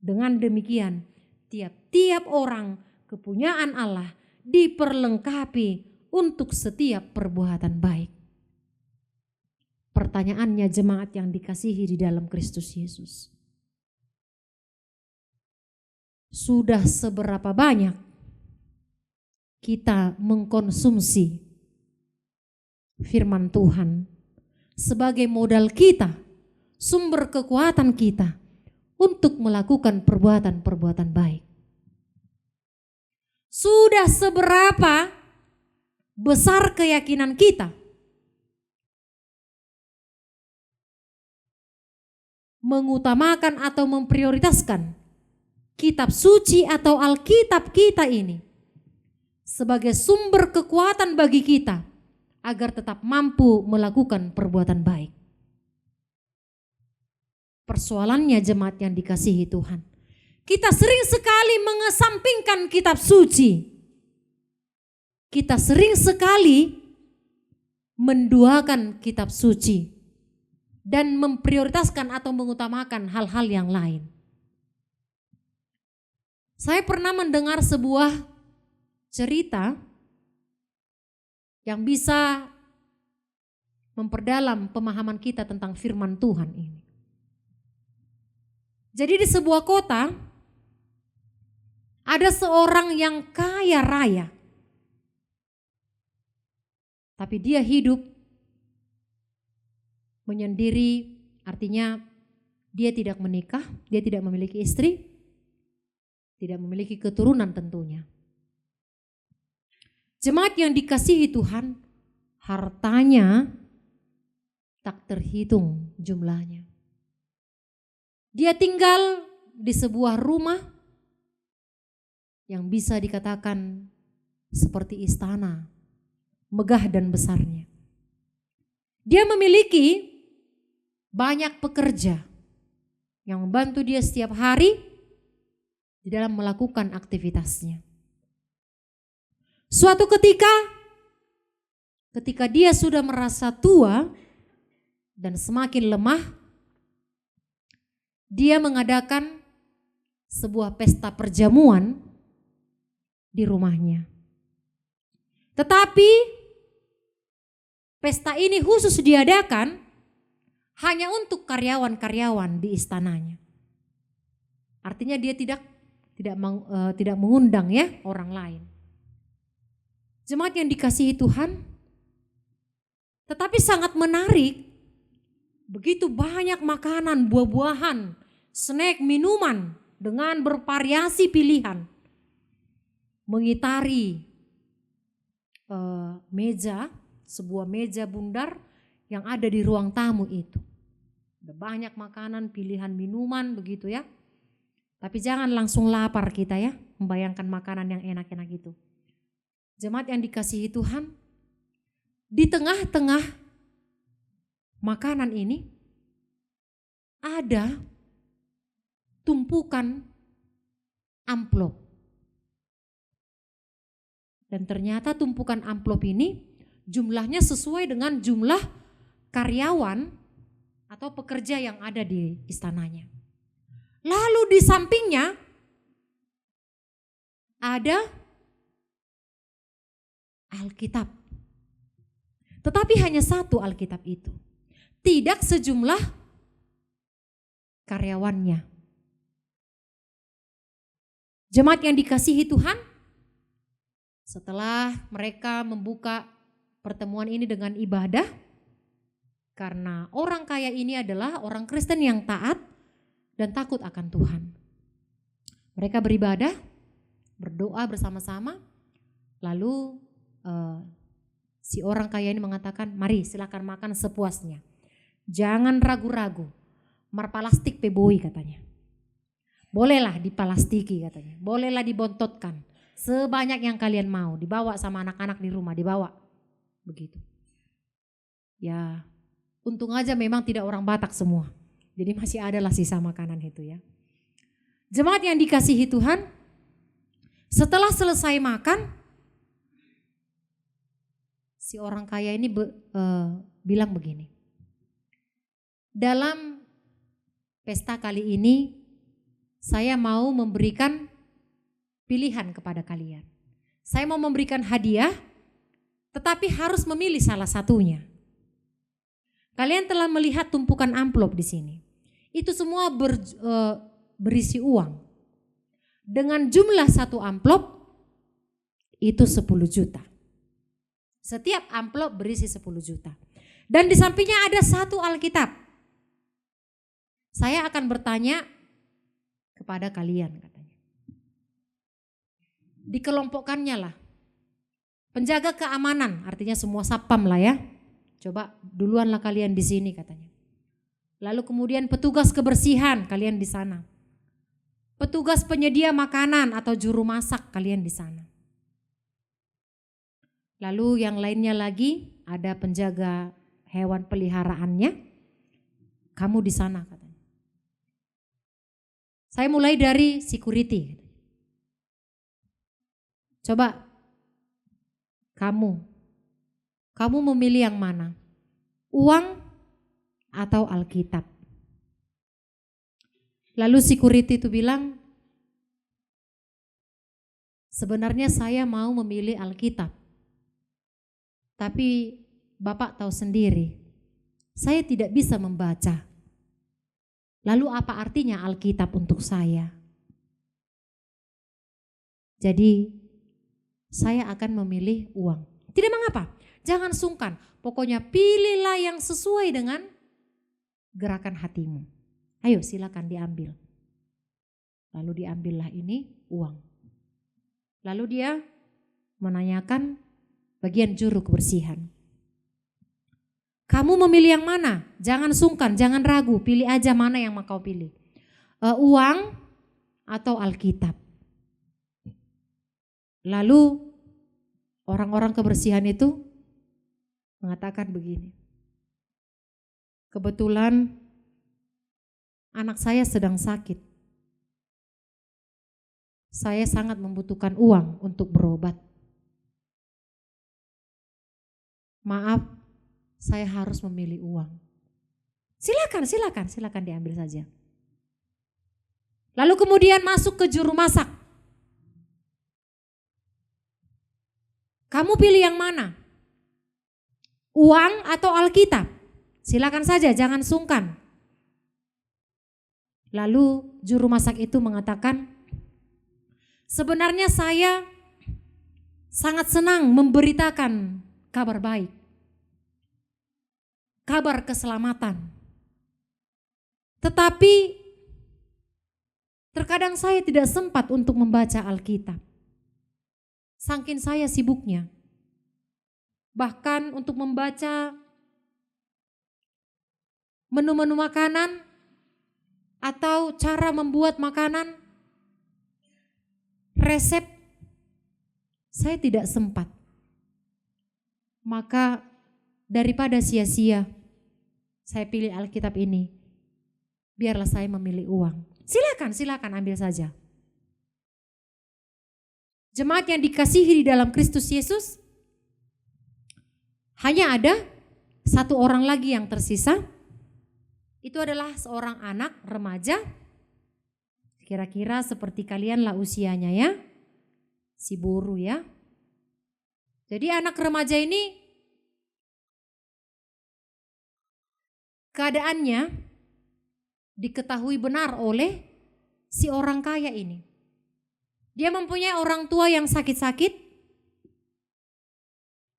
Dengan demikian, tiap-tiap orang kepunyaan Allah diperlengkapi untuk setiap perbuatan baik. Pertanyaannya jemaat yang dikasihi di dalam Kristus Yesus. Sudah seberapa banyak kita mengkonsumsi firman Tuhan sebagai modal kita, sumber kekuatan kita untuk melakukan perbuatan-perbuatan baik? Sudah seberapa besar keyakinan kita mengutamakan atau memprioritaskan kitab suci atau Alkitab kita ini sebagai sumber kekuatan bagi kita agar tetap mampu melakukan perbuatan baik? Persoalannya jemaat yang dikasihi Tuhan, kita sering sekali mengesampingkan kitab suci. Kita sering sekali menduakan kitab suci dan memprioritaskan atau mengutamakan hal-hal yang lain. Saya pernah mendengar sebuah cerita yang bisa memperdalam pemahaman kita tentang firman Tuhan ini. Jadi di sebuah kota ada seorang yang kaya raya, tapi dia hidup menyendiri, artinya dia tidak menikah, dia tidak memiliki istri, tidak memiliki keturunan tentunya. Jemaat yang dikasihi Tuhan, hartanya tak terhitung jumlahnya. Dia tinggal di sebuah rumah yang bisa dikatakan seperti istana, megah dan besarnya. Dia memiliki banyak pekerja yang membantu dia setiap hari di dalam melakukan aktivitasnya. Suatu ketika dia sudah merasa tua dan semakin lemah, dia mengadakan sebuah pesta perjamuan di rumahnya. Tetapi pesta ini khusus diadakan hanya untuk karyawan-karyawan di istananya. Artinya dia tidak mengundang ya orang lain. Jemaat yang dikasihi Tuhan, tetapi sangat menarik. Begitu banyak makanan, buah-buahan, snack, minuman dengan bervariasi pilihan mengitari sebuah meja bundar yang ada di ruang tamu itu. Ada banyak makanan, pilihan minuman begitu ya. Tapi jangan langsung lapar kita ya, membayangkan makanan yang enak-enak itu. Jemaat yang dikasihi Tuhan, di tengah-tengah makanan ini ada tumpukan amplop. Dan ternyata tumpukan amplop ini jumlahnya sesuai dengan jumlah karyawan atau pekerja yang ada di istananya. Lalu di sampingnya ada Alkitab. Tetapi hanya satu Alkitab itu. Tidak sejumlah karyawannya. Jemaat yang dikasihi Tuhan, setelah mereka membuka pertemuan ini dengan ibadah, karena orang kaya ini adalah orang Kristen yang taat dan takut akan Tuhan. Mereka beribadah, berdoa bersama-sama, lalu si orang kaya ini mengatakan, mari silakan makan sepuasnya. Jangan ragu-ragu, marpalastik peboi katanya. Bolehlah dipalastiki katanya, bolehlah dibontotkan. Sebanyak yang kalian mau, dibawa sama anak-anak di rumah, dibawa. Begitu. Ya, untung aja memang tidak orang Batak semua. Jadi masih adalah sisa makanan itu ya. Jemaat yang dikasihi Tuhan, setelah selesai makan, si orang kaya ini bilang begini. Dalam pesta kali ini, saya mau memberikan pilihan kepada kalian. Saya mau memberikan hadiah, tetapi harus memilih salah satunya. Kalian telah melihat tumpukan amplop di sini. Itu semua berisi uang. Dengan jumlah satu amplop itu 10 juta. Setiap amplop berisi 10 juta. Dan di sampingnya ada satu Alkitab. Saya akan bertanya kepada kalian katanya. Dikelompokkannya lah. Penjaga keamanan, artinya semua sapam lah ya. Coba duluanlah kalian di sini katanya. Lalu kemudian petugas kebersihan kalian di sana. Petugas penyedia makanan atau juru masak kalian di sana. Lalu yang lainnya lagi ada penjaga hewan peliharaannya. Kamu di sana katanya. Saya mulai dari security. Coba kamu memilih yang mana? Uang atau Alkitab? Lalu security itu bilang, sebenarnya saya mau memilih Alkitab. Tapi Bapak tahu sendiri, saya tidak bisa membaca. Lalu apa artinya Alkitab untuk saya? Jadi saya akan memilih uang. Tidak mengapa, jangan sungkan. Pokoknya pilihlah yang sesuai dengan gerakan hatimu. Ayo silakan diambil. Lalu diambillah ini uang. Lalu dia menanyakan bagian juru kebersihan. Kamu memilih yang mana? Jangan sungkan, jangan ragu, pilih aja mana yang mau kau pilih. Uang atau Alkitab. Lalu orang-orang kebersihan itu mengatakan begini. Kebetulan anak saya sedang sakit. Saya sangat membutuhkan uang untuk berobat. Maaf, saya harus memilih uang. Silakan diambil saja. Lalu kemudian masuk ke juru masak. Kamu pilih yang mana? Uang atau Alkitab? Silakan saja, jangan sungkan. Lalu juru masak itu mengatakan, sebenarnya saya sangat senang memberitakan kabar baik, kabar keselamatan. Tetapi terkadang saya tidak sempat untuk membaca Alkitab. Saking saya sibuknya. Bahkan untuk membaca menu-menu makanan atau cara membuat makanan, resep, saya tidak sempat. Maka daripada sia-sia, saya pilih Alkitab ini. Biarlah saya memilih uang. Silakan ambil saja. Jemaat yang dikasihi di dalam Kristus Yesus, hanya ada satu orang lagi yang tersisa. Itu adalah seorang anak remaja. Kira-kira seperti kalian lah usianya ya. Si buru ya. Jadi anak remaja ini keadaannya diketahui benar oleh si orang kaya ini. Dia mempunyai orang tua yang sakit-sakit.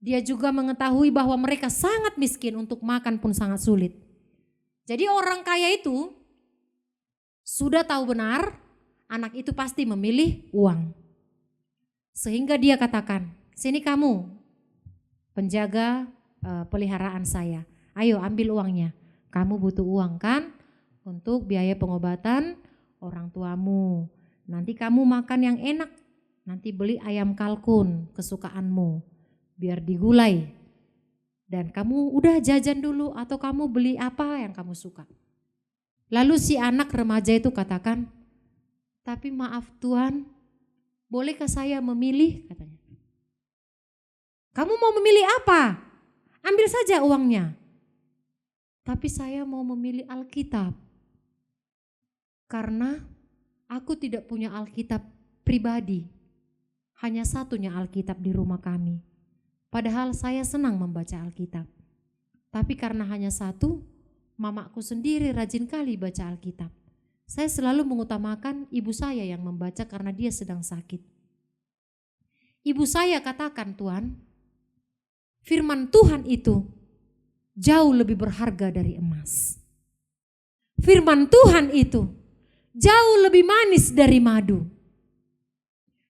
Dia juga mengetahui bahwa mereka sangat miskin, untuk makan pun sangat sulit. Jadi orang kaya itu sudah tahu benar anak itu pasti memilih uang. Sehingga dia katakan, sini kamu penjaga peliharaan saya, ayo ambil uangnya. Kamu butuh uang kan untuk biaya pengobatan orang tuamu. Nanti kamu makan yang enak, nanti beli ayam kalkun kesukaanmu. Biar digulai, dan kamu udah jajan dulu atau kamu beli apa yang kamu suka. Lalu si anak remaja itu katakan, tapi maaf Tuhan, bolehkah saya memilih? Katanya. Kamu mau memilih apa? Ambil saja uangnya. Tapi saya mau memilih Alkitab. Karena aku tidak punya Alkitab pribadi. Hanya satunya Alkitab di rumah kami. Padahal saya senang membaca Alkitab. Tapi karena hanya satu, mamaku sendiri rajin kali baca Alkitab. Saya selalu mengutamakan ibu saya yang membaca karena dia sedang sakit. Ibu saya katakan, Tuhan, firman Tuhan itu jauh lebih berharga dari emas. Firman Tuhan itu jauh lebih manis dari madu.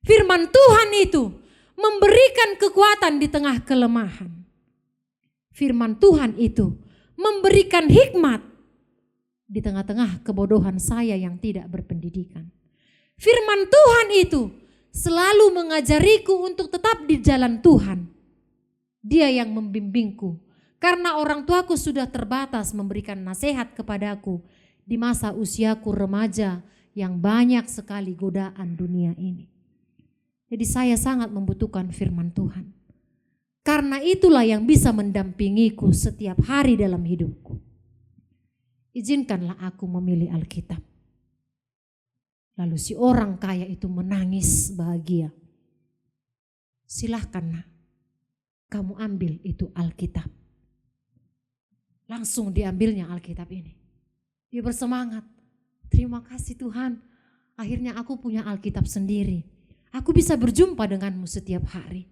Firman Tuhan itu memberikan kekuatan di tengah kelemahan. Firman Tuhan itu memberikan hikmat di tengah-tengah kebodohan saya yang tidak berpendidikan. Firman Tuhan itu selalu mengajariku untuk tetap di jalan Tuhan. Dia yang membimbingku. Karena orang tuaku sudah terbatas memberikan nasihat kepadaku di masa usiaku remaja yang banyak sekali godaan dunia ini. Jadi saya sangat membutuhkan firman Tuhan. Karena itulah yang bisa mendampingiku setiap hari dalam hidupku. Izinkanlah aku memilih Alkitab. Lalu si orang kaya itu menangis bahagia. Silahkan kamu ambil itu Alkitab. Langsung diambilnya Alkitab ini. Dia bersemangat. Terima kasih Tuhan. Akhirnya aku punya Alkitab sendiri. Aku bisa berjumpa denganmu setiap hari.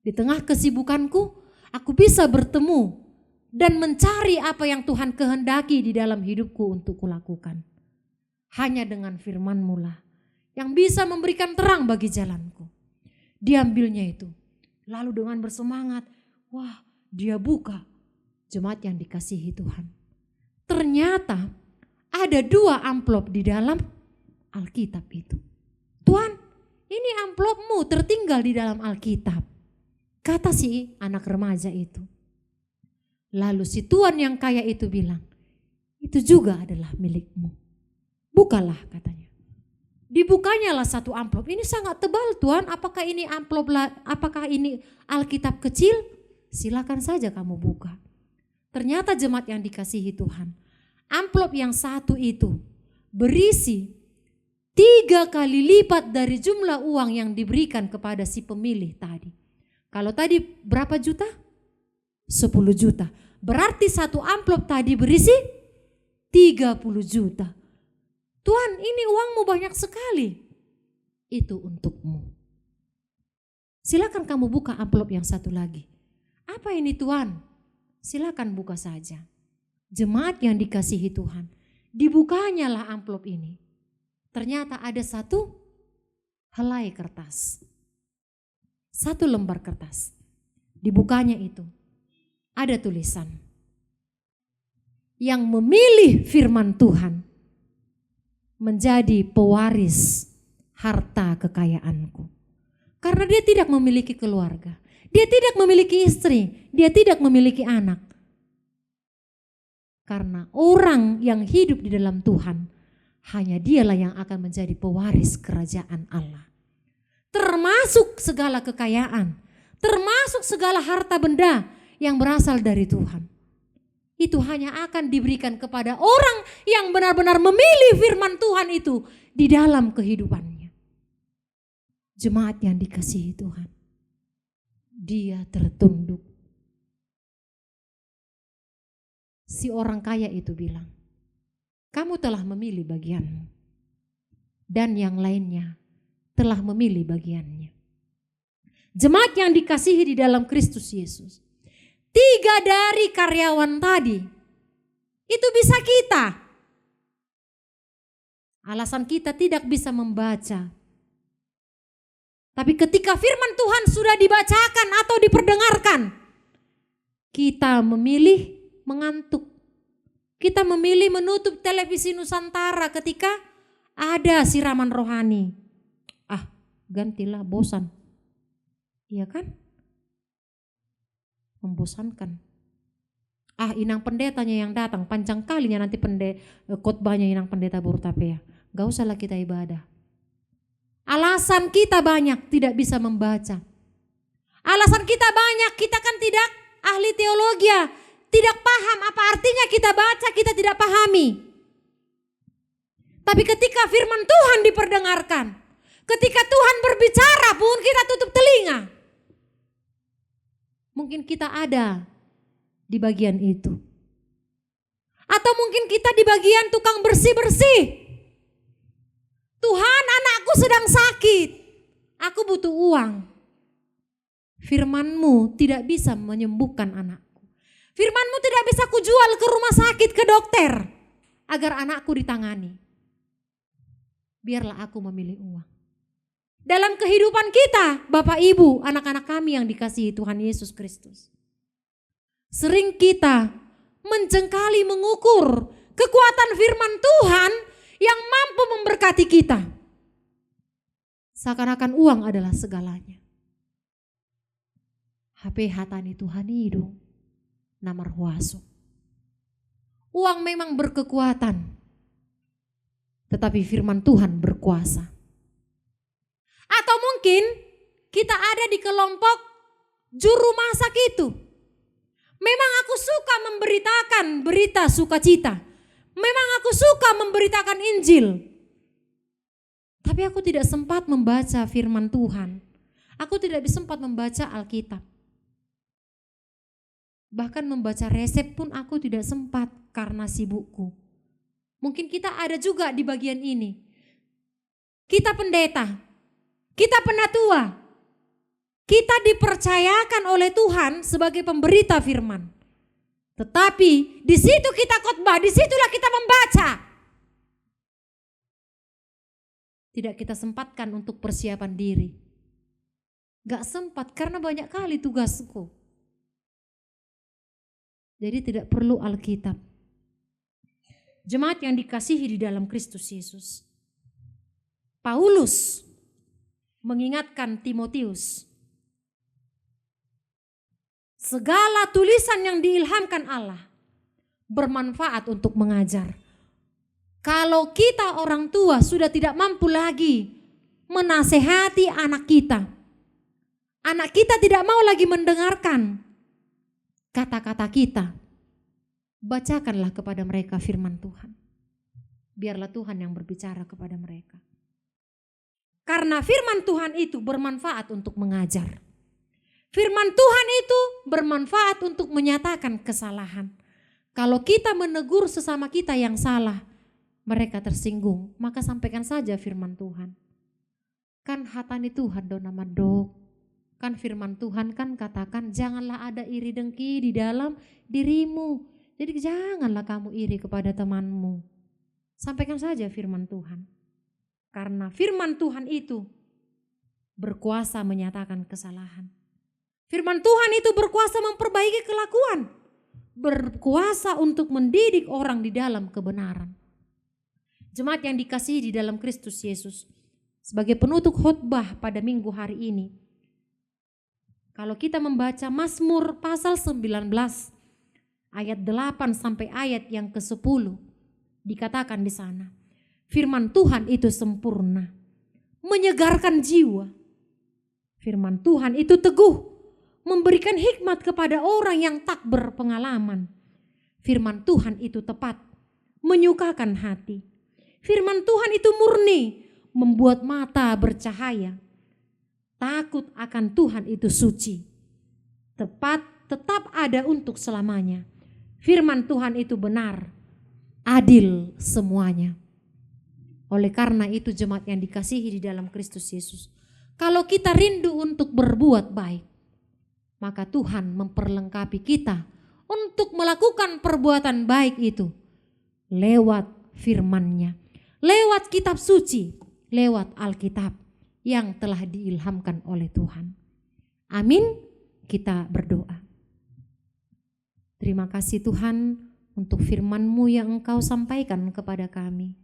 Di tengah kesibukanku, aku bisa bertemu dan mencari apa yang Tuhan kehendaki di dalam hidupku untuk kulakukan. Hanya dengan firman-Mu lah yang bisa memberikan terang bagi jalanku. Diambilnya itu. Lalu dengan bersemangat, wah dia buka Jemaat yang dikasihi Tuhan, ternyata ada 2 amplop di dalam Alkitab itu. Tuhan, ini amplopmu tertinggal di dalam Alkitab, kata si anak remaja itu. Lalu si tuan yang kaya itu bilang, itu juga adalah milikmu. Bukalah, katanya. Dibukanyalah 1 amplop. Ini sangat tebal, Tuan. Apakah ini amplop? Apakah ini Alkitab kecil? Silakan saja kamu buka. Ternyata jemaat yang dikasihi Tuhan, amplop yang 1 itu berisi 3 kali lipat dari jumlah uang yang diberikan kepada si pemilih tadi. Kalau tadi berapa juta? 10 juta. Berarti 1 amplop tadi berisi 30 juta. Tuhan, ini uangmu banyak sekali. Itu untukmu. Silakan kamu buka amplop yang 1 lagi. Apa ini, Tuhan? Silakan buka saja. Jemaat yang dikasihi Tuhan, dibukanyalah amplop ini. Ternyata ada 1 helai kertas. 1 lembar kertas. Dibukanya itu ada tulisan, yang memilih firman Tuhan menjadi pewaris harta kekayaanku. Karena dia tidak memiliki keluarga, dia tidak memiliki istri, dia tidak memiliki anak. Karena orang yang hidup di dalam Tuhan, hanya dialah yang akan menjadi pewaris kerajaan Allah. Termasuk segala kekayaan, termasuk segala harta benda yang berasal dari Tuhan. Itu hanya akan diberikan kepada orang yang benar-benar memilih firman Tuhan itu di dalam kehidupannya. Jemaat yang dikasihi Tuhan, dia tertunduk. Si orang kaya itu bilang, kamu telah memilih bagianmu, dan yang lainnya telah memilih bagiannya. Jemaat yang dikasihi di dalam Kristus Yesus, 3 dari karyawan tadi itu bisa kita. Alasan kita tidak bisa membaca. Tapi ketika firman Tuhan sudah dibacakan atau diperdengarkan, kita memilih mengantuk. Kita memilih menutup televisi Nusantara ketika ada siraman rohani. Gantilah, bosan. Iya kan? Membosankan. Inang pendetanya yang datang, panjang kalinya nanti khotbahnya inang pendeta Bortapea. Gak usahlah kita ibadah. Alasan kita banyak tidak bisa membaca. Alasan kita banyak, kita kan tidak ahli teologi, tidak paham apa artinya kita baca, kita tidak pahami. Tapi ketika firman Tuhan diperdengarkan, ketika Tuhan berbicara pun kita tutup telinga. Mungkin kita ada di bagian itu. Atau mungkin kita di bagian tukang bersih-bersih. Tuhan, anakku sedang sakit. Aku butuh uang. Firman-Mu tidak bisa menyembuhkan anakku. Firman-Mu tidak bisa kujual ke rumah sakit, ke dokter, agar anakku ditangani. Biarlah aku memilih uang. Dalam kehidupan kita, Bapak Ibu, anak-anak kami yang dikasihi Tuhan Yesus Kristus, sering kita menjengkali, mengukur kekuatan firman Tuhan yang mampu memberkati kita. Seakan-akan uang adalah segalanya. HP hatani Tuhan hidup, namar huaso. Uang memang berkekuatan, tetapi firman Tuhan berkuasa. Atau mungkin kita ada di kelompok juru masak itu. Memang aku suka memberitakan berita sukacita. Memang aku suka memberitakan Injil. Tapi aku tidak sempat membaca firman Tuhan. Aku tidak sempat membaca Alkitab. Bahkan membaca resep pun aku tidak sempat karena sibukku. Mungkin kita ada juga di bagian ini. Kita pendeta, kita penatua, kita dipercayakan oleh Tuhan sebagai pemberita firman. Tetapi di situ kita khotbah, di situlah kita membaca. Tidak kita sempatkan untuk persiapan diri. Gak sempat karena banyak kali tugasku. Jadi tidak perlu Alkitab. Jemaat yang dikasihi di dalam Kristus Yesus. Paulus mengingatkan Timotius, segala tulisan yang diilhamkan Allah bermanfaat untuk mengajar. Kalau kita orang tua sudah tidak mampu lagi menasehati anak kita tidak mau lagi mendengarkan kata-kata kita, bacakanlah kepada mereka firman Tuhan. Biarlah Tuhan yang berbicara kepada mereka. Karena firman Tuhan itu bermanfaat untuk mengajar. Firman Tuhan itu bermanfaat untuk menyatakan kesalahan. Kalau kita menegur sesama kita yang salah, mereka tersinggung, maka sampaikan saja firman Tuhan. Kan hatani Tuhan dona madok. Kan firman Tuhan kan katakan janganlah ada iri dengki di dalam dirimu. Jadi janganlah kamu iri kepada temanmu. Sampaikan saja firman Tuhan. Karena firman Tuhan itu berkuasa menyatakan kesalahan. Firman Tuhan itu berkuasa memperbaiki kelakuan. Berkuasa untuk mendidik orang di dalam kebenaran. Jemaat yang dikasihi di dalam Kristus Yesus. Sebagai penutup khotbah pada minggu hari ini. Kalau kita membaca Mazmur pasal 19 ayat 8 sampai ayat yang ke-10. Dikatakan di sana. Firman Tuhan itu sempurna. Menyegarkan jiwa. Firman Tuhan itu teguh. Memberikan hikmat kepada orang yang tak berpengalaman. Firman Tuhan itu tepat, menyukakan hati. Firman Tuhan itu murni, membuat mata bercahaya. Takut akan Tuhan itu suci. Tetap ada untuk selamanya. Firman Tuhan itu benar, adil semuanya. Oleh karena itu jemaat yang dikasihi di dalam Kristus Yesus. Kalau kita rindu untuk berbuat baik, maka Tuhan memperlengkapi kita untuk melakukan perbuatan baik itu lewat firman-Nya, lewat kitab suci, lewat Alkitab yang telah diilhamkan oleh Tuhan. Amin. Kita berdoa. Terima kasih Tuhan untuk firman-Mu yang Engkau sampaikan kepada kami.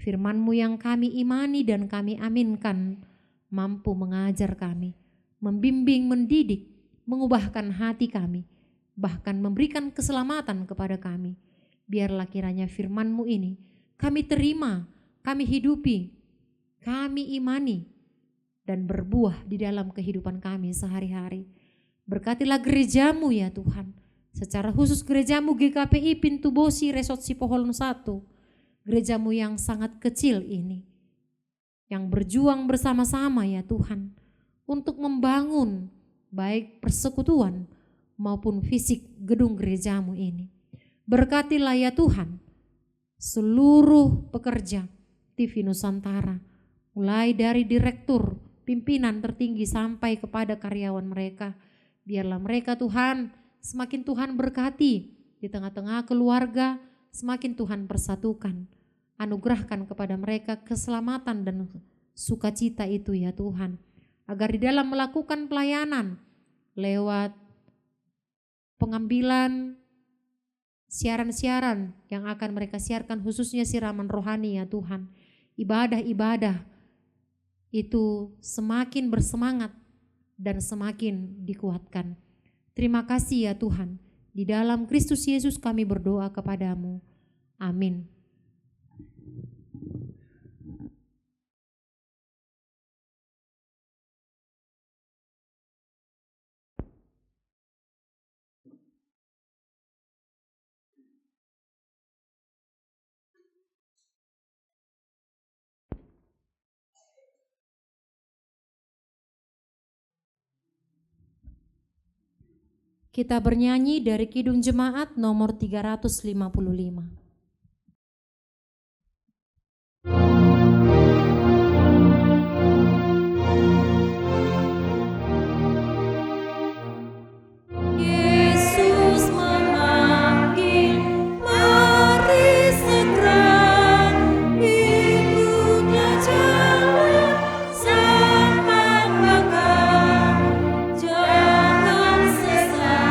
Firman-Mu yang kami imani dan kami aminkan mampu mengajar kami, membimbing, mendidik, mengubahkan hati kami, bahkan memberikan keselamatan kepada kami. Biarlah kiranya firman-Mu ini kami terima, kami hidupi, kami imani, dan berbuah di dalam kehidupan kami sehari-hari. Berkatilah gereja-Mu ya Tuhan, secara khusus gereja-Mu GKPI Pintu Bosi Resort Sipoholon 1, gereja-Mu yang sangat kecil ini, yang berjuang bersama-sama ya Tuhan, untuk membangun baik persekutuan maupun fisik gedung gereja-Mu ini. Berkatilah ya Tuhan seluruh pekerja TV Nusantara, mulai dari direktur, pimpinan tertinggi sampai kepada karyawan mereka. Biarlah mereka Tuhan semakin Tuhan berkati di tengah-tengah keluarga, semakin Tuhan persatukan. Anugerahkan kepada mereka keselamatan dan sukacita itu ya Tuhan. Agar di dalam melakukan pelayanan lewat pengambilan siaran-siaran yang akan mereka siarkan, khususnya siraman rohani ya Tuhan. Ibadah-ibadah itu semakin bersemangat dan semakin dikuatkan. Terima kasih ya Tuhan. Di dalam Kristus Yesus kami berdoa kepadamu. Amin. Kita bernyanyi dari Kidung Jemaat nomor 355. Jangan sesat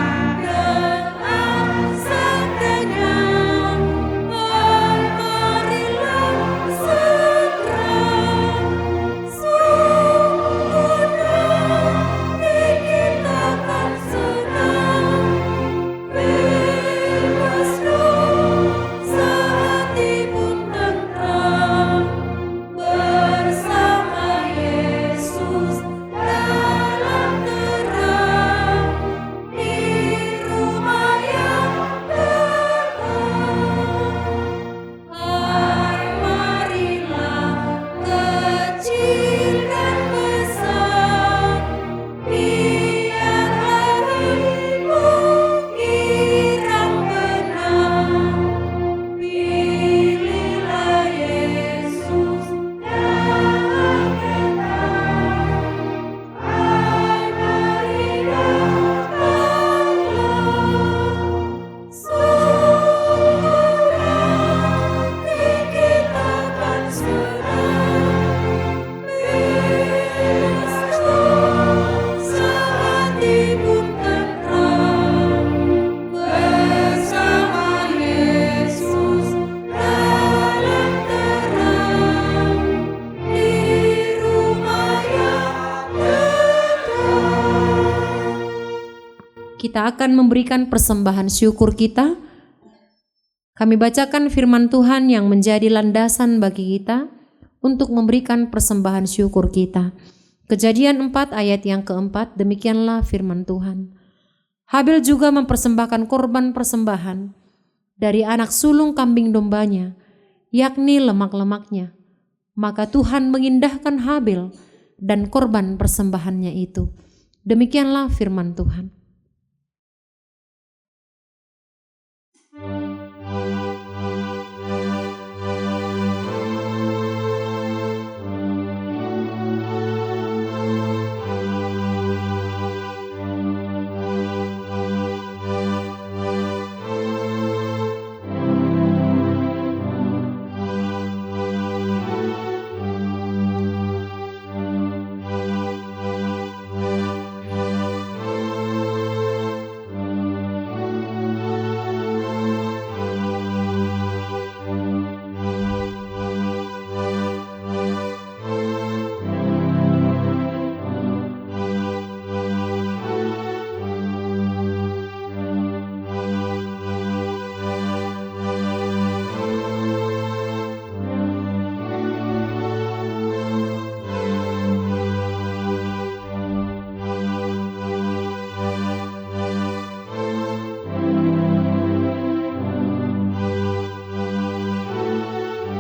kita akan memberikan persembahan syukur kita. Kami bacakan firman Tuhan yang menjadi landasan bagi kita untuk memberikan persembahan syukur kita. Kejadian 4 ayat yang keempat, demikianlah firman Tuhan. Habel juga mempersembahkan korban persembahan dari anak sulung kambing dombanya, yakni lemak-lemaknya. Maka Tuhan mengindahkan Habel dan korban persembahannya itu. Demikianlah firman Tuhan.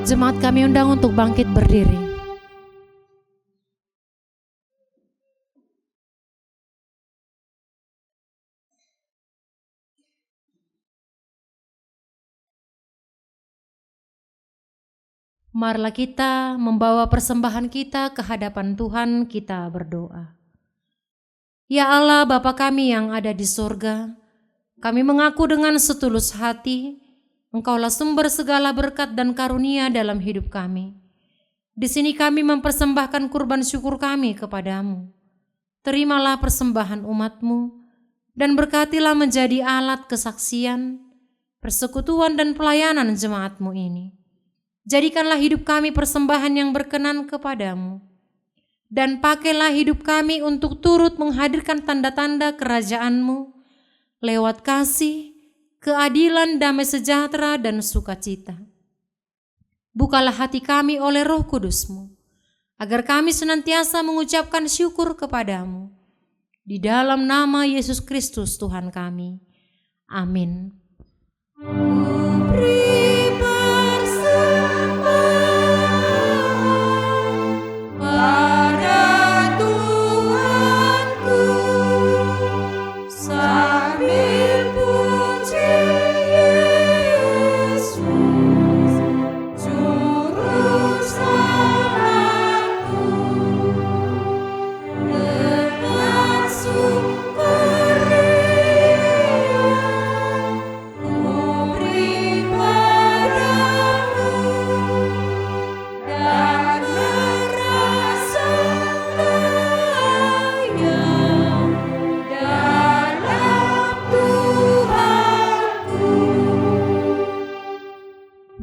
Jemaat kami undang untuk bangkit berdiri. Marilah kita membawa persembahan kita ke hadapan Tuhan, kita berdoa. Ya Allah, Bapa kami yang ada di sorga, kami mengaku dengan setulus hati, Engkaulah sumber segala berkat dan karunia dalam hidup kami. Di sini kami mempersembahkan kurban syukur kami kepadamu. Terimalah persembahan umat-Mu dan berkatilah menjadi alat kesaksian, persekutuan dan pelayanan jemaat-Mu ini. Jadikanlah hidup kami persembahan yang berkenan kepadamu. Dan pakailah hidup kami untuk turut menghadirkan tanda-tanda kerajaan-Mu lewat kasih, keadilan, damai sejahtera, dan sukacita. Bukalah hati kami oleh Roh Kudus-Mu, agar kami senantiasa mengucapkan syukur kepadamu. Di dalam nama Yesus Kristus Tuhan kami. Amin.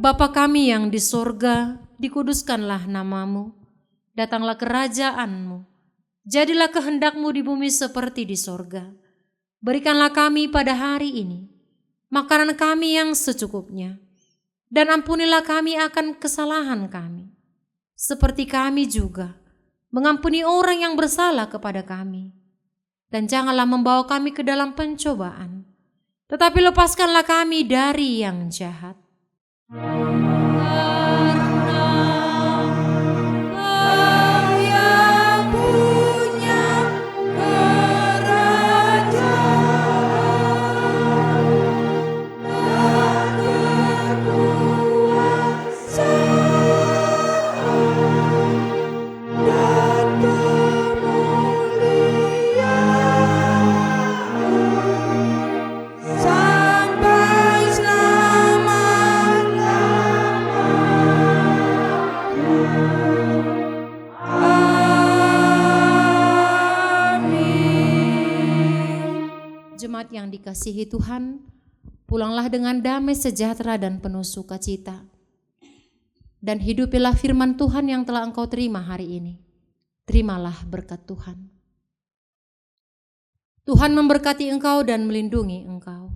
Bapa kami yang di sorga, dikuduskanlah namamu, datanglah kerajaan-Mu, jadilah kehendak-Mu di bumi seperti di sorga. Berikanlah kami pada hari ini makanan kami yang secukupnya, dan ampunilah kami akan kesalahan kami, seperti kami juga mengampuni orang yang bersalah kepada kami. Dan janganlah membawa kami ke dalam pencobaan, tetapi lepaskanlah kami dari yang jahat. Jemaat yang dikasihi Tuhan, pulanglah dengan damai sejahtera dan penuh sukacita. Dan hidupilah firman Tuhan yang telah engkau terima hari ini. Terimalah berkat Tuhan. Tuhan memberkati engkau dan melindungi engkau.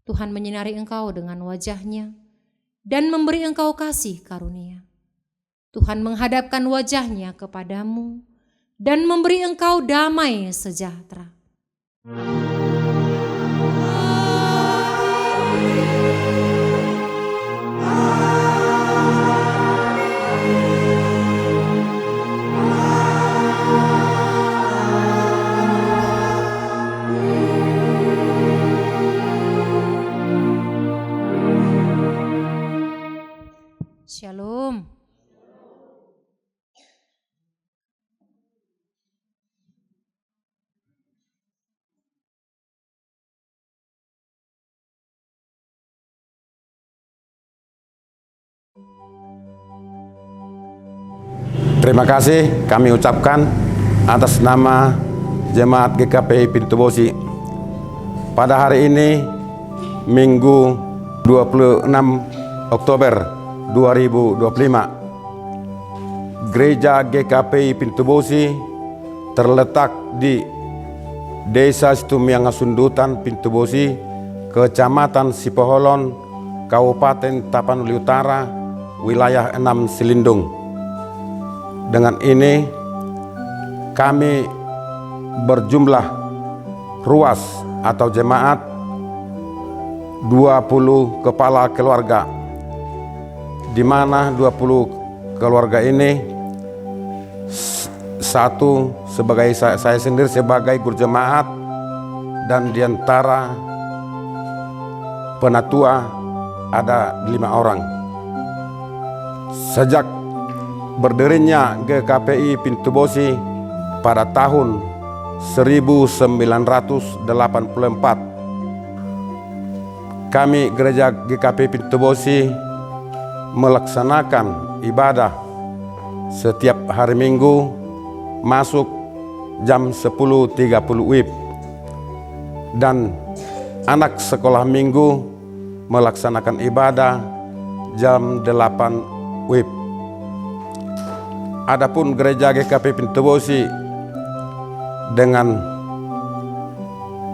Tuhan menyinari engkau dengan wajah-Nya dan memberi engkau kasih karunia. Tuhan menghadapkan wajah-Nya kepadamu dan memberi engkau damai sejahtera. Shalom. Terima kasih kami ucapkan atas nama Jemaat GKPI Pintu Bosi. Pada hari ini, Minggu 26 Oktober 2025, Gereja GKPI Pintu Bosi terletak di Desa Situmianga Sundutan, Pintu Bosi, Kecamatan Sipoholon, Kabupaten Tapanuli Utara, wilayah 6 Silindung. Dengan ini kami berjumlah ruas atau jemaat 20 kepala keluarga, di mana 20 keluarga ini satu sebagai saya sendiri sebagai guru jemaat, dan di antara penatua ada 5 orang. Sejak berdirinya GKPI Pintu Bosi pada tahun 1984, kami Gereja GKPI Pintu Bosi melaksanakan ibadah setiap hari Minggu masuk jam 10.30 WIB, dan anak sekolah minggu melaksanakan ibadah jam 8 WIB. Adapun Gereja GKPI Pintu Bosi dengan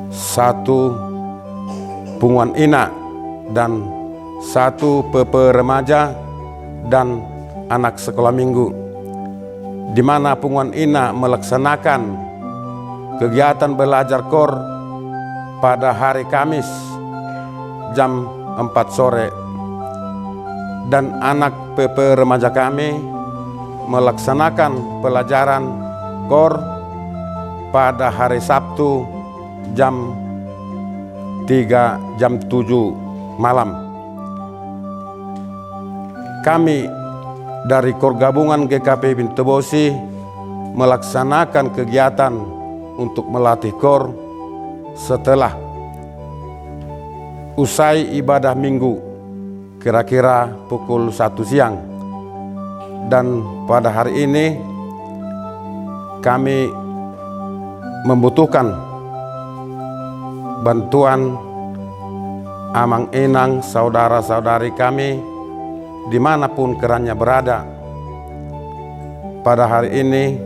satu punguan ina dan satu PP remaja dan anak sekolah minggu, di mana punguan ina melaksanakan kegiatan belajar KOR pada hari Kamis jam 4 sore, dan anak PP remaja kami melaksanakan pelajaran KOR pada hari Sabtu jam 7 malam. Kami dari KOR Gabungan GKPI Pintu Bosi melaksanakan kegiatan untuk melatih KOR setelah usai ibadah minggu kira-kira pukul 1 siang. Dan pada hari ini kami membutuhkan bantuan amang-inang saudara-saudari kami dimanapun kerannya berada. Pada hari ini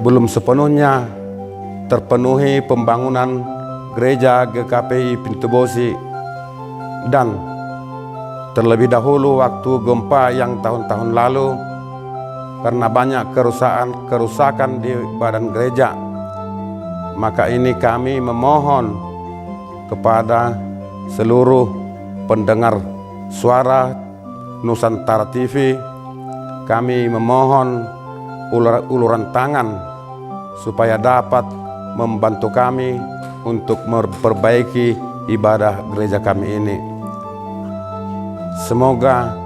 belum sepenuhnya terpenuhi pembangunan Gereja GKPI Pintu Bosi, dan terlebih dahulu waktu gempa yang tahun-tahun lalu, karena banyak kerusakan di badan gereja, maka ini kami memohon kepada seluruh pendengar suara Nusantara TV, kami memohon uluran tangan supaya dapat membantu kami untuk memperbaiki ibadah gereja kami ini. Semoga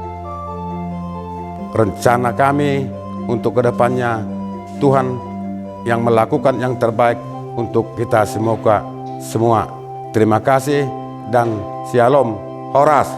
rencana kami untuk kedepannya Tuhan yang melakukan yang terbaik untuk kita semua. Terima kasih dan Shalom. Horas.